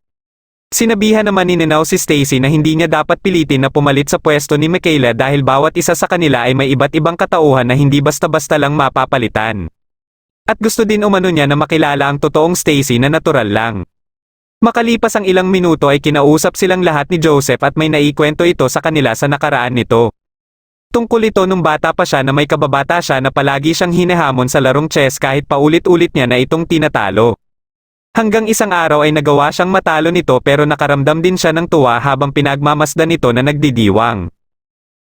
Sinabihan naman ni Nenao si Stacy na hindi niya dapat pilitin na pumalit sa pwesto ni Michaela dahil bawat isa sa kanila ay may iba't ibang katauhan na hindi basta-basta lang mapapalitan. At gusto din umano niya na makilala ang totoong Stacy na natural lang. Makalipas ang ilang minuto ay kinausap silang lahat ni Joseph at may naikwento ito sa kanila sa nakaraan nito. Tungkol ito nung bata pa siya na may kababata siya na palagi siyang hinahamon sa larong chess kahit paulit-ulit niya na itong tinatalo. Hanggang isang araw ay nagawa siyang matalo nito pero nakaramdam din siya ng tuwa habang pinagmamasdan nito na nagdidiwang.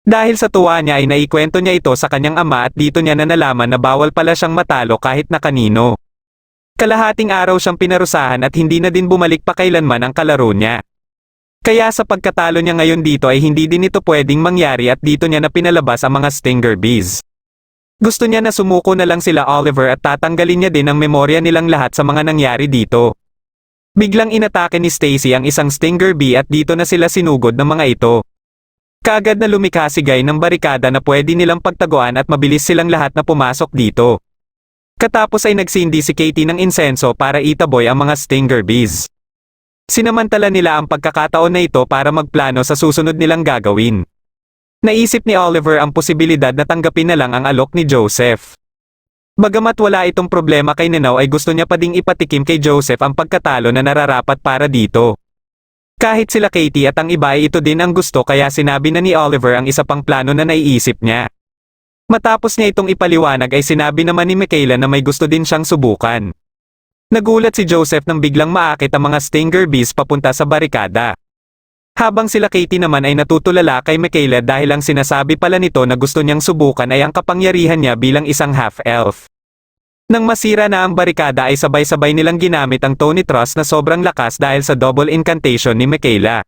Dahil sa tuwa niya ay naikwento niya ito sa kanyang ama at dito niya na nalaman na bawal pala siyang matalo kahit na kanino. Kalahating araw siyang pinarusahan at hindi na din bumalik pa kailanman ang kalaro niya. Kaya sa pagkatalo niya ngayon dito ay hindi din ito pwedeng mangyari at dito niya na pinalabas ang mga Stinger Bees. Gusto niya na sumuko na lang sila Oliver at tatanggalin niya din ang memorya nilang lahat sa mga nangyari dito. Biglang inatake ni Stacy ang isang Stinger Bee at dito na sila sinugod ng mga ito. Kaagad na lumikha si Guy ng barikada na pwede nilang pagtaguan at mabilis silang lahat na pumasok dito. Katapos ay nagsindi si Katie ng insenso para itaboy ang mga stinger bees. Sinamantala nila ang pagkakataon na ito para magplano sa susunod nilang gagawin. Naisip ni Oliver ang posibilidad na tanggapin na lang ang alok ni Joseph. Bagamat wala itong problema kay Nanaw ay gusto niya pa ding ipatikim kay Joseph ang pagkatalo na nararapat para dito. Kahit sila Katie at ang iba ay ito din ang gusto kaya sinabi na ni Oliver ang isa pang plano na naiisip niya. Matapos niya itong ipaliwanag ay sinabi naman ni Michaela na may gusto din siyang subukan. Nagulat si Joseph nang biglang maakit ang mga stinger bees papunta sa barikada. Habang sila Katie naman ay natutulala kay Michaela dahil ang sinasabi pala nito na gusto niyang subukan ay ang kapangyarihan niya bilang isang half-elf. Nang masira na ang barikada ay sabay-sabay nilang ginamit ang Tony Trust na sobrang lakas dahil sa double incantation ni Michaela.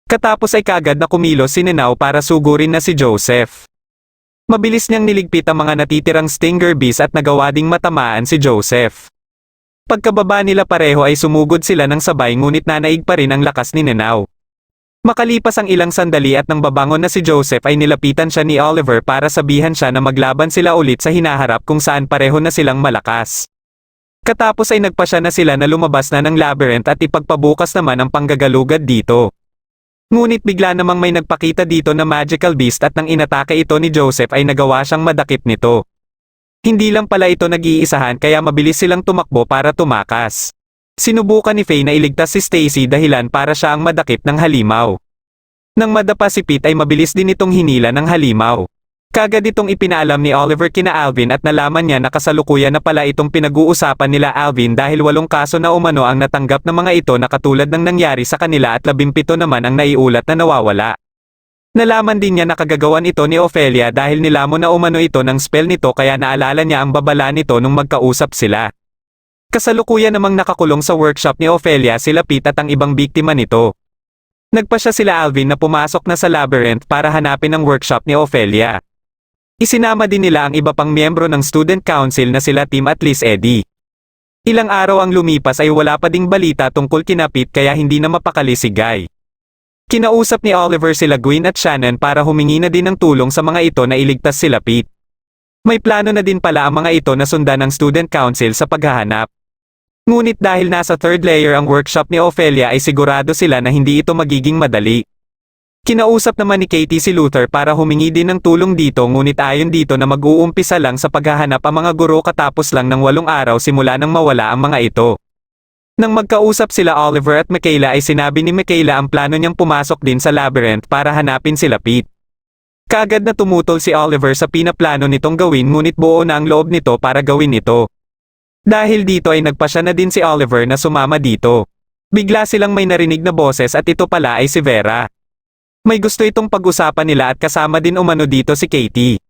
Katapos ay kaagad na kumilos si Nanaw para sugurin na si Joseph. Mabilis niyang niligpit ang mga natitirang stinger bees at nagawa ding matamaan si Joseph. Pagkababa nila pareho ay sumugod sila ng sabay ngunit nanaig pa rin ang lakas ni Nanaw. Makalipas ang ilang sandali at nang babangon na si Joseph ay nilapitan siya ni Oliver para sabihan siya na maglaban sila ulit sa hinaharap kung saan pareho na silang malakas. Katapos ay nagpasya na sila na lumabas na ng labyrinth at ipagpabukas naman ang panggagalugad dito. Ngunit bigla namang may nagpakita dito na magical beast at nang inatake ito ni Joseph ay nagawa siyang madakip nito. Hindi lang pala ito nag-iisahan kaya mabilis silang tumakbo para tumakas. Sinubukan ni Faye na iligtas si Stacy dahilan para siya ang madakip ng halimaw. Nang madapa si Pete ay mabilis din itong hinila ng halimaw. Kagad itong ipinaalam ni Oliver kina Alvin at nalaman niya na kasalukuyan na pala itong pinag-uusapan nila Alvin dahil 8 kaso na umano ang natanggap ng mga ito na katulad ng nangyari sa kanila at 17 naman ang naiulat na nawawala. Nalaman din niya na kagagawan ito ni Ophelia dahil nilamon na umano ito ng spell nito kaya naalala niya ang babala nito nung magkausap sila. Kasalukuyan namang nakakulong sa workshop ni Ophelia sila Pete at ang ibang biktima nito. Nagpasya sila Alvin na pumasok na sa labyrinth para hanapin ang workshop ni Ophelia. Isinama din nila ang iba pang miyembro ng student council na sila Tim at Liz Eddie. Ilang araw ang lumipas ay wala pa ding balita tungkol kina Pete kaya hindi na mapakali si Guy. Kinausap ni Oliver sila Gwen at Shannon para humingi na din ng tulong sa mga ito na iligtas sila Pete. May plano na din pala ang mga ito na sundan ng student council sa paghahanap. Ngunit dahil nasa third layer ang workshop ni Ophelia ay sigurado sila na hindi ito magiging madali. Kinausap naman ni Katie si Luther para humingi din ng tulong dito ngunit ayon dito na mag-uumpisa lang sa paghahanap ang mga guro katapos lang ng 8 araw simula nang mawala ang mga ito. Nang magkausap sila Oliver at Michaela ay sinabi ni Michaela ang plano niyang pumasok din sa labyrinth para hanapin sila Pete. Kaagad na tumutol si Oliver sa pinaplano nitong gawin ngunit buo na ang loob nito para gawin ito. Dahil dito ay nagpasya na din si Oliver na sumama dito. Bigla silang may narinig na boses at ito pala ay si Vera. May gusto itong pag-usapan nila at kasama din umano dito si Katie.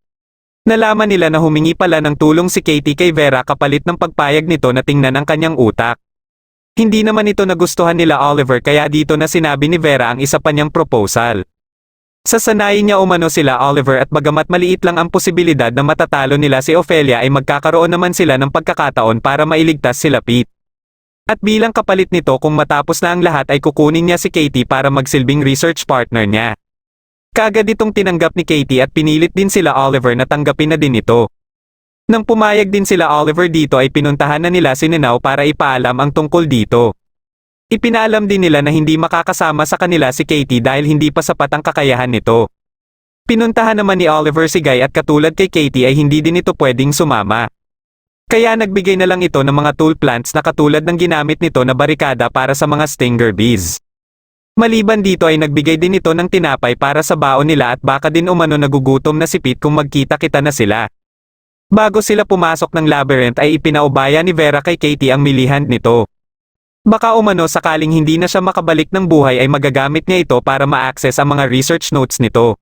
Nalaman nila na humingi pala ng tulong si Katie kay Vera kapalit ng pagpayag nito na tingnan ang kanyang utak. Hindi naman ito nagustuhan nila Oliver kaya dito na sinabi ni Vera ang isa pa niyang proposal. Sasanayin niya umano sila Oliver at bagamat maliit lang ang posibilidad na matatalo nila si Ophelia ay magkakaroon naman sila ng pagkakataon para mailigtas sila Pete. At bilang kapalit nito kung matapos na ang lahat ay kukunin niya si Katie para magsilbing research partner niya. Kaagad itong tinanggap ni Katie at pinilit din sila Oliver na tanggapin na din ito. Nang pumayag din sila Oliver dito ay pinuntahan na nila si Nanaw para ipaalam ang tungkol dito. Ipinaalam din nila na hindi makakasama sa kanila si Katie dahil hindi pa sapat ang kakayahan nito. Pinuntahan naman ni Oliver si Guy at katulad kay Katie ay hindi din ito pwedeng sumama. Kaya nagbigay na lang ito ng mga tool plants na katulad ng ginamit nito na barikada para sa mga stinger bees. Maliban dito ay nagbigay din ito ng tinapay para sa baon nila at baka din umano nagugutom na si Pete kung magkita-kita na sila. Bago sila pumasok ng labyrinth ay ipinaubaya ni Vera kay Katie ang milihan nito. Baka umano sakaling hindi na siya makabalik ng buhay ay magagamit niya ito para ma-access ang mga research notes nito.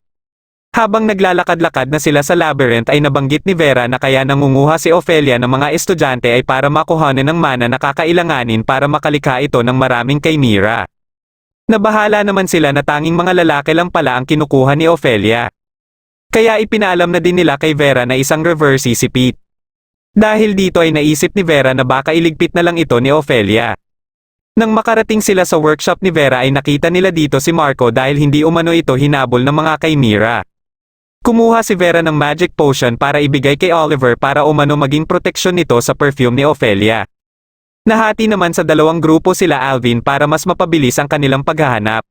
Habang naglalakad-lakad na sila sa labyrinth ay nabanggit ni Vera na kaya nangunguha si Ophelia ng mga estudyante ay para makuhanan ng mana na kakailanganin para makalikha ito ng maraming Chimera. Nabahala naman sila na tanging mga lalaki lang pala ang kinukuha ni Ophelia. Kaya ipinaalam na din nila kay Vera na isang reverse si Pete. Dahil dito ay naisip ni Vera na baka iligpit na lang ito ni Ophelia. Nang makarating sila sa workshop ni Vera ay nakita nila dito si Marco dahil hindi umano ito hinabol ng mga Chimera. Kumuha si Vera ng magic potion para ibigay kay Oliver para umano maging proteksyon nito sa perfume ni Ophelia. Nahati naman sa dalawang grupo sila Alvin para mas mapabilis ang kanilang paghahanap.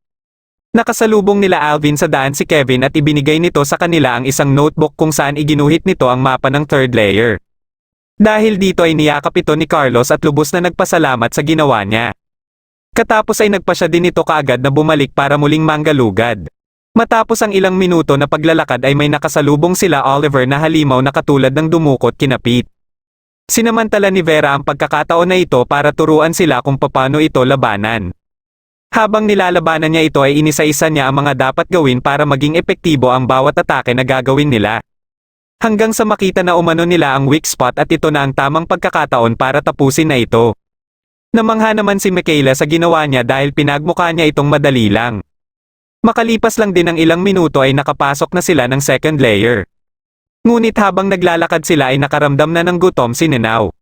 Nakasalubong nila Alvin sa daan si Kevin at ibinigay nito sa kanila ang isang notebook kung saan iginuhit nito ang mapa ng third layer. Dahil dito ay niyakap ito ni Carlos at lubos na nagpasalamat sa ginawa niya. Katapos ay nagpa siya din ito kaagad na bumalik para muling manggalugad. Matapos ang ilang minuto na paglalakad ay may nakasalubong sila Oliver na halimaw na katulad ng dumukot kina Pete. Sinamantala ni Vera ang pagkakataon na ito para turuan sila kung paano ito labanan. Habang nilalabanan niya ito ay inisa-isa niya ang mga dapat gawin para maging epektibo ang bawat atake na gagawin nila. Hanggang sa makita na umano nila ang weak spot at ito na ang tamang pagkakataon para tapusin na ito. Namangha naman si Michaela sa ginawa niya dahil pinagmukha niya itong madali lang. Makalipas lang din ng ilang minuto ay nakapasok na sila ng second layer. Ngunit habang naglalakad sila ay nakaramdam na ng gutom si Nenao.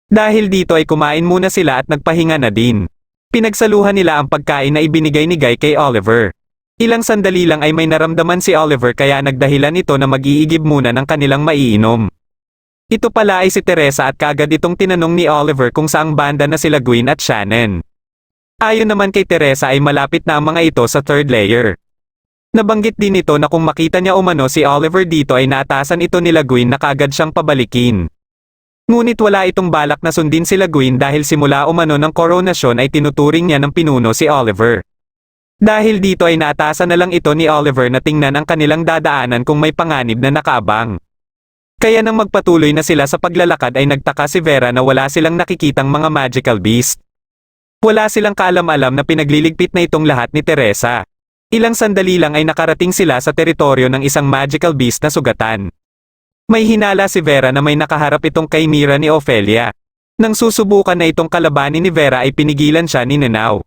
Dahil dito ay kumain muna sila at nagpahinga na din. Pinagsaluhan nila ang pagkain na ibinigay ni Guy kay Oliver. Ilang sandali lang ay may naramdaman si Oliver kaya nagdahilan ito na mag-iigib muna ng kanilang maiinom. Ito pala ay si Teresa at kaagad itong tinanong ni Oliver kung saang banda na sila Gwen at Shannon. Ayon naman kay Teresa ay malapit na ang mga ito sa third layer. Nabanggit din ito na kung makita niya umano si Oliver dito ay naatasan ito nila Gwen na kaagad siyang pabalikin. Ngunit wala itong balak na sundin sila Gwen dahil simula umano ng koronasyon ay tinuturing niya ng pinuno si Oliver. Dahil dito ay naatasan na lang ito ni Oliver na tingnan ang kanilang dadaanan kung may panganib na nakaabang. Kaya nang magpatuloy na sila sa paglalakad ay nagtaka si Vera na wala silang nakikitang mga magical beast. Wala silang kaalam-alam na pinagliligpit na itong lahat ni Teresa. Ilang sandali lang ay nakarating sila sa teritoryo ng isang magical beast na sugatan. May hinala si Vera na may nakaharap itong Chimera ni Ophelia. Nang susubukan na itong kalabanin ni Vera ay pinigilan siya ni Nenao.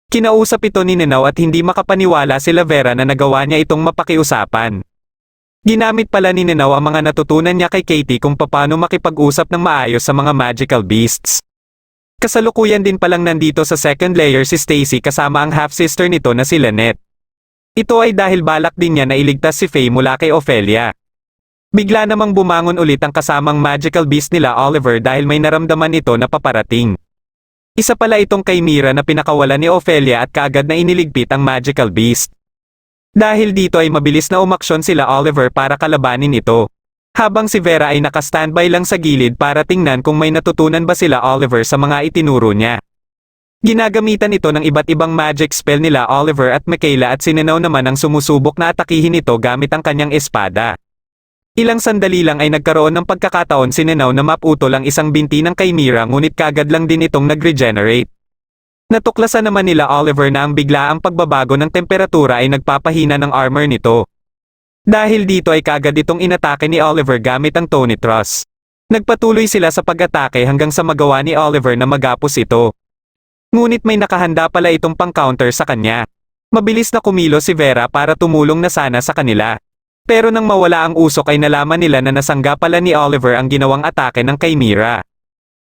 Kinausap ito ni Nenao at hindi makapaniwala sila Vera na nagawa niya itong mapakiusapan. Ginamit pala ni Nenao ang mga natutunan niya kay Katie kung paano makipag-usap ng maayos sa mga magical beasts. Kasalukuyan din palang nandito sa second layer si Stacy kasama ang half-sister nito na si Lynette. Ito ay dahil balak din niya na iligtas si Faye mula kay Ophelia. Bigla namang bumangon ulit ang kasamang magical beast nila Oliver dahil may naramdaman ito na paparating. Isa pala itong Chimera na pinakawalan ni Ophelia at kaagad na iniligpit ang magical beast. Dahil dito ay mabilis na umaksyon sila Oliver para kalabanin ito. Habang si Vera ay naka-standby lang sa gilid para tingnan kung may natutunan ba sila Oliver sa mga itinuro niya. Ginagamitan ito ng iba't ibang magic spell nila Oliver at Michaela at si Nenao naman ang sumusubok na atakihin ito gamit ang kanyang espada. Ilang sandali lang ay nagkaroon ng pagkakataon si Nenao na maputol ang isang binti ng Chimera ngunit kagad lang din itong nag-regenerate. Natuklasan naman nila Oliver na ang biglaang pagbabago ng temperatura ay nagpapahina ng armor nito. Dahil dito ay kaagad itong inatake ni Oliver gamit ang Tonitrus. Nagpatuloy sila sa pag-atake hanggang sa magawa ni Oliver na magapos ito. Ngunit may nakahanda pala itong pang-counter sa kanya. Mabilis na kumilos si Vera para tumulong na sana sa kanila. Pero nang mawala ang usok ay nalaman nila na nasangga pala ni Oliver ang ginawang atake ng Chimera.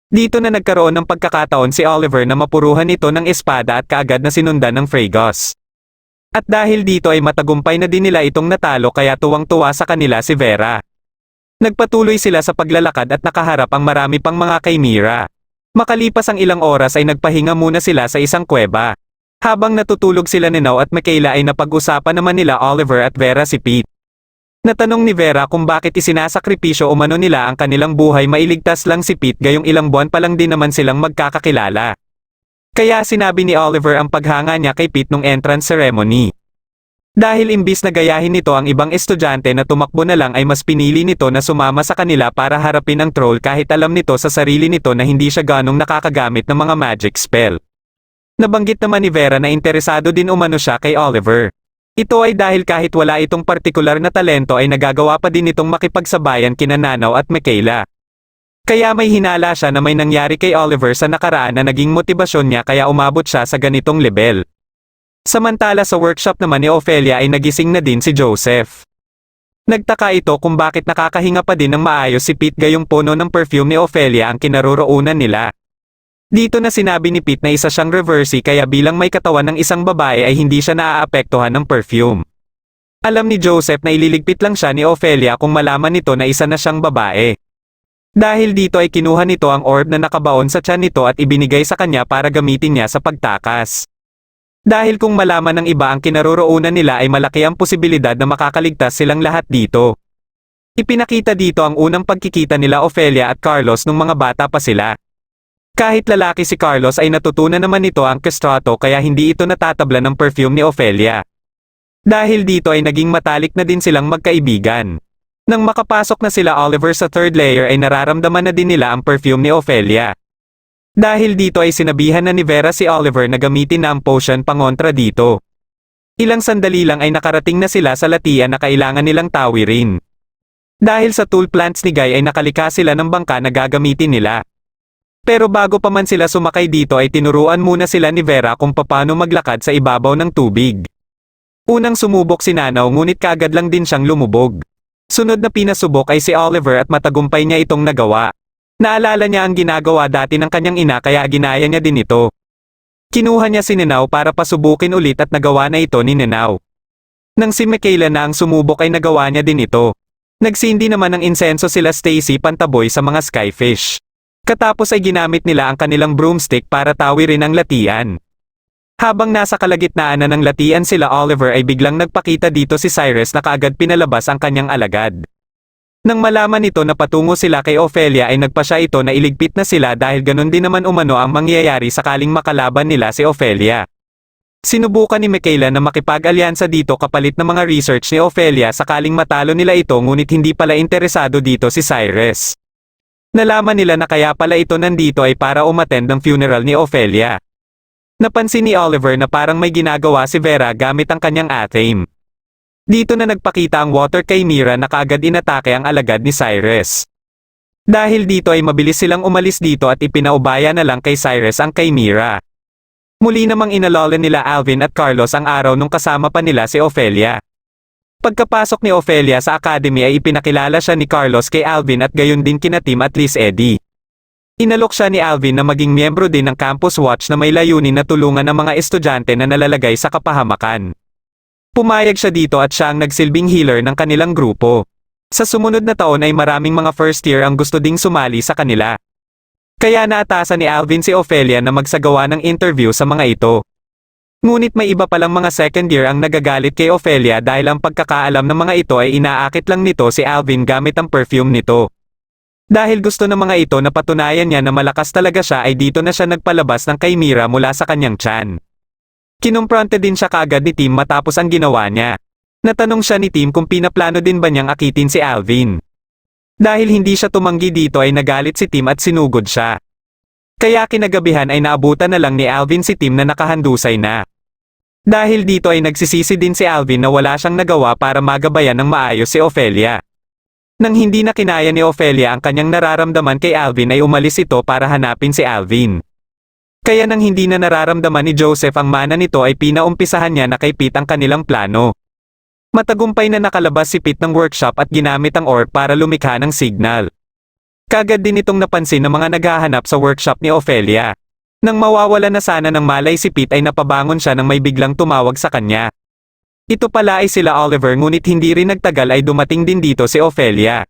Dito na nagkaroon ng pagkakataon si Oliver na mapuruhan ito ng espada at kaagad na sinundan ng Fragos. At dahil dito ay matagumpay na din nila itong natalo kaya tuwang-tuwa sa kanila si Vera. Nagpatuloy sila sa paglalakad at nakaharap ang marami pang mga Chimera. Makalipas ang ilang oras ay nagpahinga muna sila sa isang kuweba. Habang natutulog sila ni Nenao at Michaela ay napag-usapan naman nila Oliver at Vera si Pete. Natanong ni Vera kung bakit isinasakripisyo umano nila ang kanilang buhay mailigtas lang si Pete gayong ilang buwan pa lang din naman silang magkakakilala. Kaya sinabi ni Oliver ang paghanga niya kay Pete nung entrance ceremony. Dahil imbis na gayahin nito ang ibang estudyante na tumakbo na lang ay mas pinili nito na sumama sa kanila para harapin ang troll kahit alam nito sa sarili nito na hindi siya ganong nakakagamit ng mga magic spell. Nabanggit naman ni Vera na interesado din umano siya kay Oliver. Ito ay dahil kahit wala itong partikular na talento ay nagagawa pa din itong makipagsabayan kina Nenao at Michaela. Kaya may hinala siya na may nangyari kay Oliver sa nakaraan na naging motibasyon niya kaya umabot siya sa ganitong level. Samantala sa workshop naman ni Ophelia ay nagising na din si Joseph. Nagtaka ito kung bakit nakakahinga pa din ng maayos si Pete gayong puno ng perfume ni Ophelia ang kinaroroonan nila. Dito na sinabi ni Pete na isa siyang reversey kaya bilang may katawan ng isang babae ay hindi siya naaapektuhan ng perfume. Alam ni Joseph na ililigpit lang siya ni Ophelia kung malaman nito na isa na siyang babae. Dahil dito ay kinuha nito ang orb na nakabaon sa tiyan nito at ibinigay sa kanya para gamitin niya sa pagtakas. Dahil kung malaman ng iba ang kinaroroonan nila ay malaki ang posibilidad na makakaligtas silang lahat dito. Ipinakita dito ang unang pagkikita nila Ophelia at Carlos nung mga bata pa sila. Kahit lalaki si Carlos ay natutunan naman nito ang castrato kaya hindi ito natatabla ng perfume ni Ophelia. Dahil dito ay naging matalik na din silang magkaibigan. Nang makapasok na sila Oliver sa third layer ay nararamdaman na din nila ang perfume ni Ophelia. Dahil dito ay sinabihan na ni Vera si Oliver na gamitin na ang potion pangontra dito. Ilang sandali lang ay nakarating na sila sa latian na kailangan nilang tawirin. Dahil sa tool plants ni Guy ay nakalika sila ng bangka na gagamitin nila. Pero bago pa man sila sumakay dito ay tinuruan muna sila ni Vera kung paano maglakad sa ibabaw ng tubig. Unang sumubok si Nanaw ngunit kaagad lang din siyang lumubog. Sunod na pinasubok ay si Oliver at matagumpay niya itong nagawa. Naalala niya ang ginagawa dati ng kanyang ina kaya ginaya niya din ito. Kinuha niya si Nanaw para pasubukin ulit at nagawa na ito ni Nanaw. Nang si Michaela na ang sumubok ay nagawa niya din ito. Nagsindi naman ng insenso sila Stacy Pantaboy sa mga skyfish. Katapos ay ginamit nila ang kanilang broomstick para tawirin ang latian. Habang nasa kalagitnaan na ng latian sila Oliver ay biglang nagpakita dito si Cyrus na kaagad pinalabas ang kanyang alagad. Nang malaman nito na patungo sila kay Ophelia ay nagpa siya ito na iligpit na sila dahil ganun din naman umano ang mangyayari sakaling makalaban nila si Ophelia. Sinubukan ni Michaela na makipag-alyansa dito kapalit ng mga research ni Ophelia sakaling matalo nila ito ngunit hindi pala interesado dito si Cyrus. Nalaman nila na kaya pala ito nandito ay para umattend ng funeral ni Ophelia. Napansin ni Oliver na parang may ginagawa si Vera gamit ang kanyang athame. Dito na nagpakita ang water chimera na kaagad inatake ang alagad ni Cyrus. Dahil dito ay mabilis silang umalis dito at ipinaubaya na lang kay Cyrus ang chimera. Muli namang inalolan nila Alvin at Carlos ang araw nung kasama pa nila si Ophelia. Pagkapasok ni Ophelia sa academy ay ipinakilala siya ni Carlos kay Alvin at gayon din kina Tim at Liz Eddie. Inalok siya ni Alvin na maging miyembro din ng Campus Watch na may layunin na tulungan ang mga estudyante na nalalagay sa kapahamakan. Pumayag siya dito at siya ang nagsilbing healer ng kanilang grupo. Sa sumunod na taon ay maraming mga first year ang gusto ding sumali sa kanila. Kaya naatasan ni Alvin si Ophelia na magsagawa ng interview sa mga ito. Ngunit may iba palang mga second year ang nagagalit kay Ophelia dahil ang pagkakaalam ng mga ito ay inaakit lang nito si Alvin gamit ang perfume nito. Dahil gusto ng mga ito na patunayan niya na malakas talaga siya ay dito na siya nagpalabas ng chimera mula sa kanyang tiyan. Kinumpronte din siya kaagad ni Tim matapos ang ginawa niya. Natanong siya ni Tim kung pinaplano din ba niyang akitin si Alvin. Dahil hindi siya tumanggi dito ay nagalit si Tim at sinugod siya. Kaya kinagabihan ay naabutan na lang ni Alvin si Tim na nakahandusay na. Dahil dito ay nagsisisi din si Alvin na wala siyang nagawa para magabayan ng maayos si Ophelia. Nang hindi na kinaya ni Ophelia ang kanyang nararamdaman kay Alvin ay umalis ito para hanapin si Alvin. Kaya nang hindi na nararamdaman ni Joseph ang mana nito ay pinaumpisahan niya na kay Pete ang kanilang plano. Matagumpay na nakalabas si Pete ng workshop at ginamit ang orb para lumikha ng signal. Kagad din itong napansin ng mga naghahanap sa workshop ni Ophelia. Nang mawawala na sana ng malay si Pete ay napabangon siya nang may biglang tumawag sa kanya. Ito pala ay sila Oliver ngunit hindi rin nagtagal ay dumating din dito si Ophelia.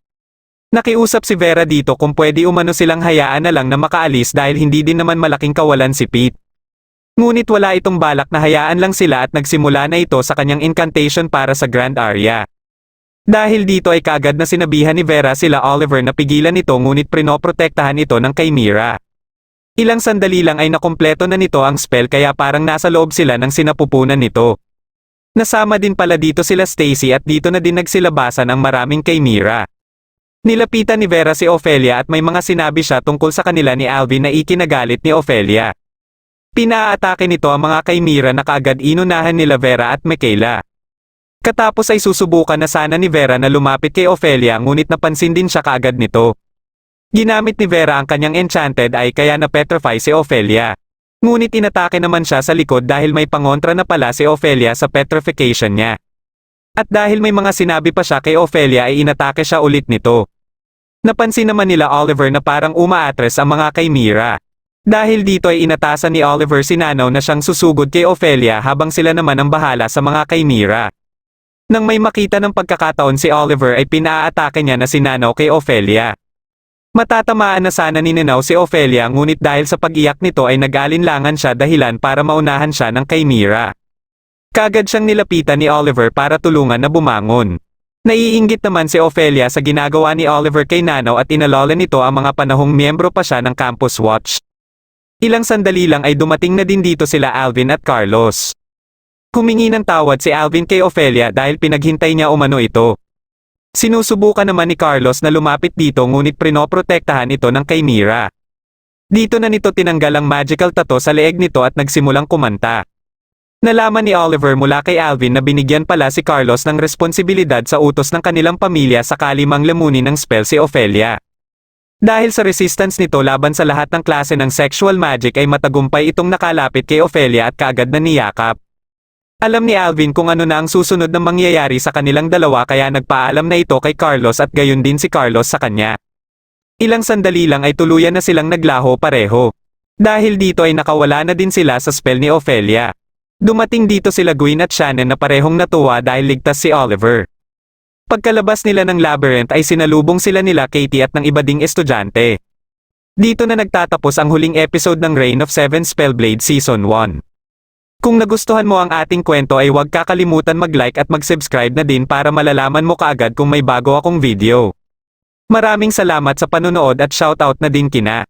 Nakiusap si Vera dito kung pwede umano silang hayaan na lang na makaalis dahil hindi din naman malaking kawalan si Pete. Ngunit wala itong balak na hayaan lang sila at nagsimula na ito sa kanyang incantation para sa Grand Aria. Dahil dito ay kaagad na sinabihan ni Vera sila Oliver na pigilan ito ngunit prinoprotektahan ito ng chimera. Ilang sandali lang ay nakumpleto na nito ang spell kaya parang nasa loob sila ng sinapupunan nito. Nasama din pala dito sila Stacy at dito na din nagsilabasan ang maraming chimera. Nilapitan ni Vera si Ophelia at may mga sinabi siya tungkol sa kanila ni Alvin na ikinagalit ni Ophelia. Pinaatake nito ang mga chimera na kaagad inunahan nila Vera at Michaela. Katapos ay susubukan na sana ni Vera na lumapit kay Ophelia ngunit napansin din siya kaagad nito. Ginamit ni Vera ang kanyang enchanted eye kaya na-petrify si Ophelia. Ngunit inatake naman siya sa likod dahil may pangontra na pala si Ophelia sa petrification niya. At dahil may mga sinabi pa siya kay Ophelia ay inatake siya ulit nito. Napansin naman nila Oliver na parang umaatres ang mga chimera. Dahil dito ay inatasan ni Oliver si Nanaw na siyang susugod kay Ophelia habang sila naman ang bahala sa mga Chimera. Nang may makita ng pagkakataon si Oliver ay pinaatake niya na si Nanaw kay Ophelia. Matatamaan na sana ni Nanaw si Ophelia ngunit dahil sa pag-iyak nito ay nag-alinlangan siya dahilan para maunahan siya ng Chimera. Kagad siyang nilapitan ni Oliver para tulungan na bumangon. Naiinggit naman si Ophelia sa ginagawa ni Oliver kay Nanaw at inalala nito ang mga panahong miyembro pa siya ng Campus Watch. Ilang sandali lang ay dumating na din dito sila Alvin at Carlos. Humingi ng tawad si Alvin kay Ophelia dahil pinaghintay niya umano ito. Sinusubukan naman ni Carlos na lumapit dito ngunit prinoprotektahan ito ng Chimera. Dito na nito tinanggal ang magical tattoo sa leeg nito at nagsimulang kumanta. Nalaman ni Oliver mula kay Alvin na binigyan pala si Carlos ng responsibilidad sa utos ng kanilang pamilya sakali mang lamunin ng spell si Ophelia. Dahil sa resistance nito laban sa lahat ng klase ng sexual magic ay matagumpay itong nakalapit kay Ophelia at kaagad na niyakap. Alam ni Alvin kung ano na ang susunod na mangyayari sa kanilang dalawa kaya nagpaalam na ito kay Carlos at gayon din si Carlos sa kanya. Ilang sandali lang ay tuluyan na silang naglaho pareho. Dahil dito ay nakawala na din sila sa spell ni Ophelia. Dumating dito sila Gwen at Shannon na parehong natuwa dahil ligtas si Oliver. Pagkalabas nila ng labyrinth ay sinalubong sila nila Katie at ng iba ding estudyante. Dito na nagtatapos ang huling episode ng Reign of Seven Spellblade Season 1. Kung nagustuhan mo ang ating kwento ay huwag kakalimutan mag-like at mag-subscribe na din para malalaman mo kaagad kung may bago akong video. Maraming salamat sa panonood at shoutout na din kina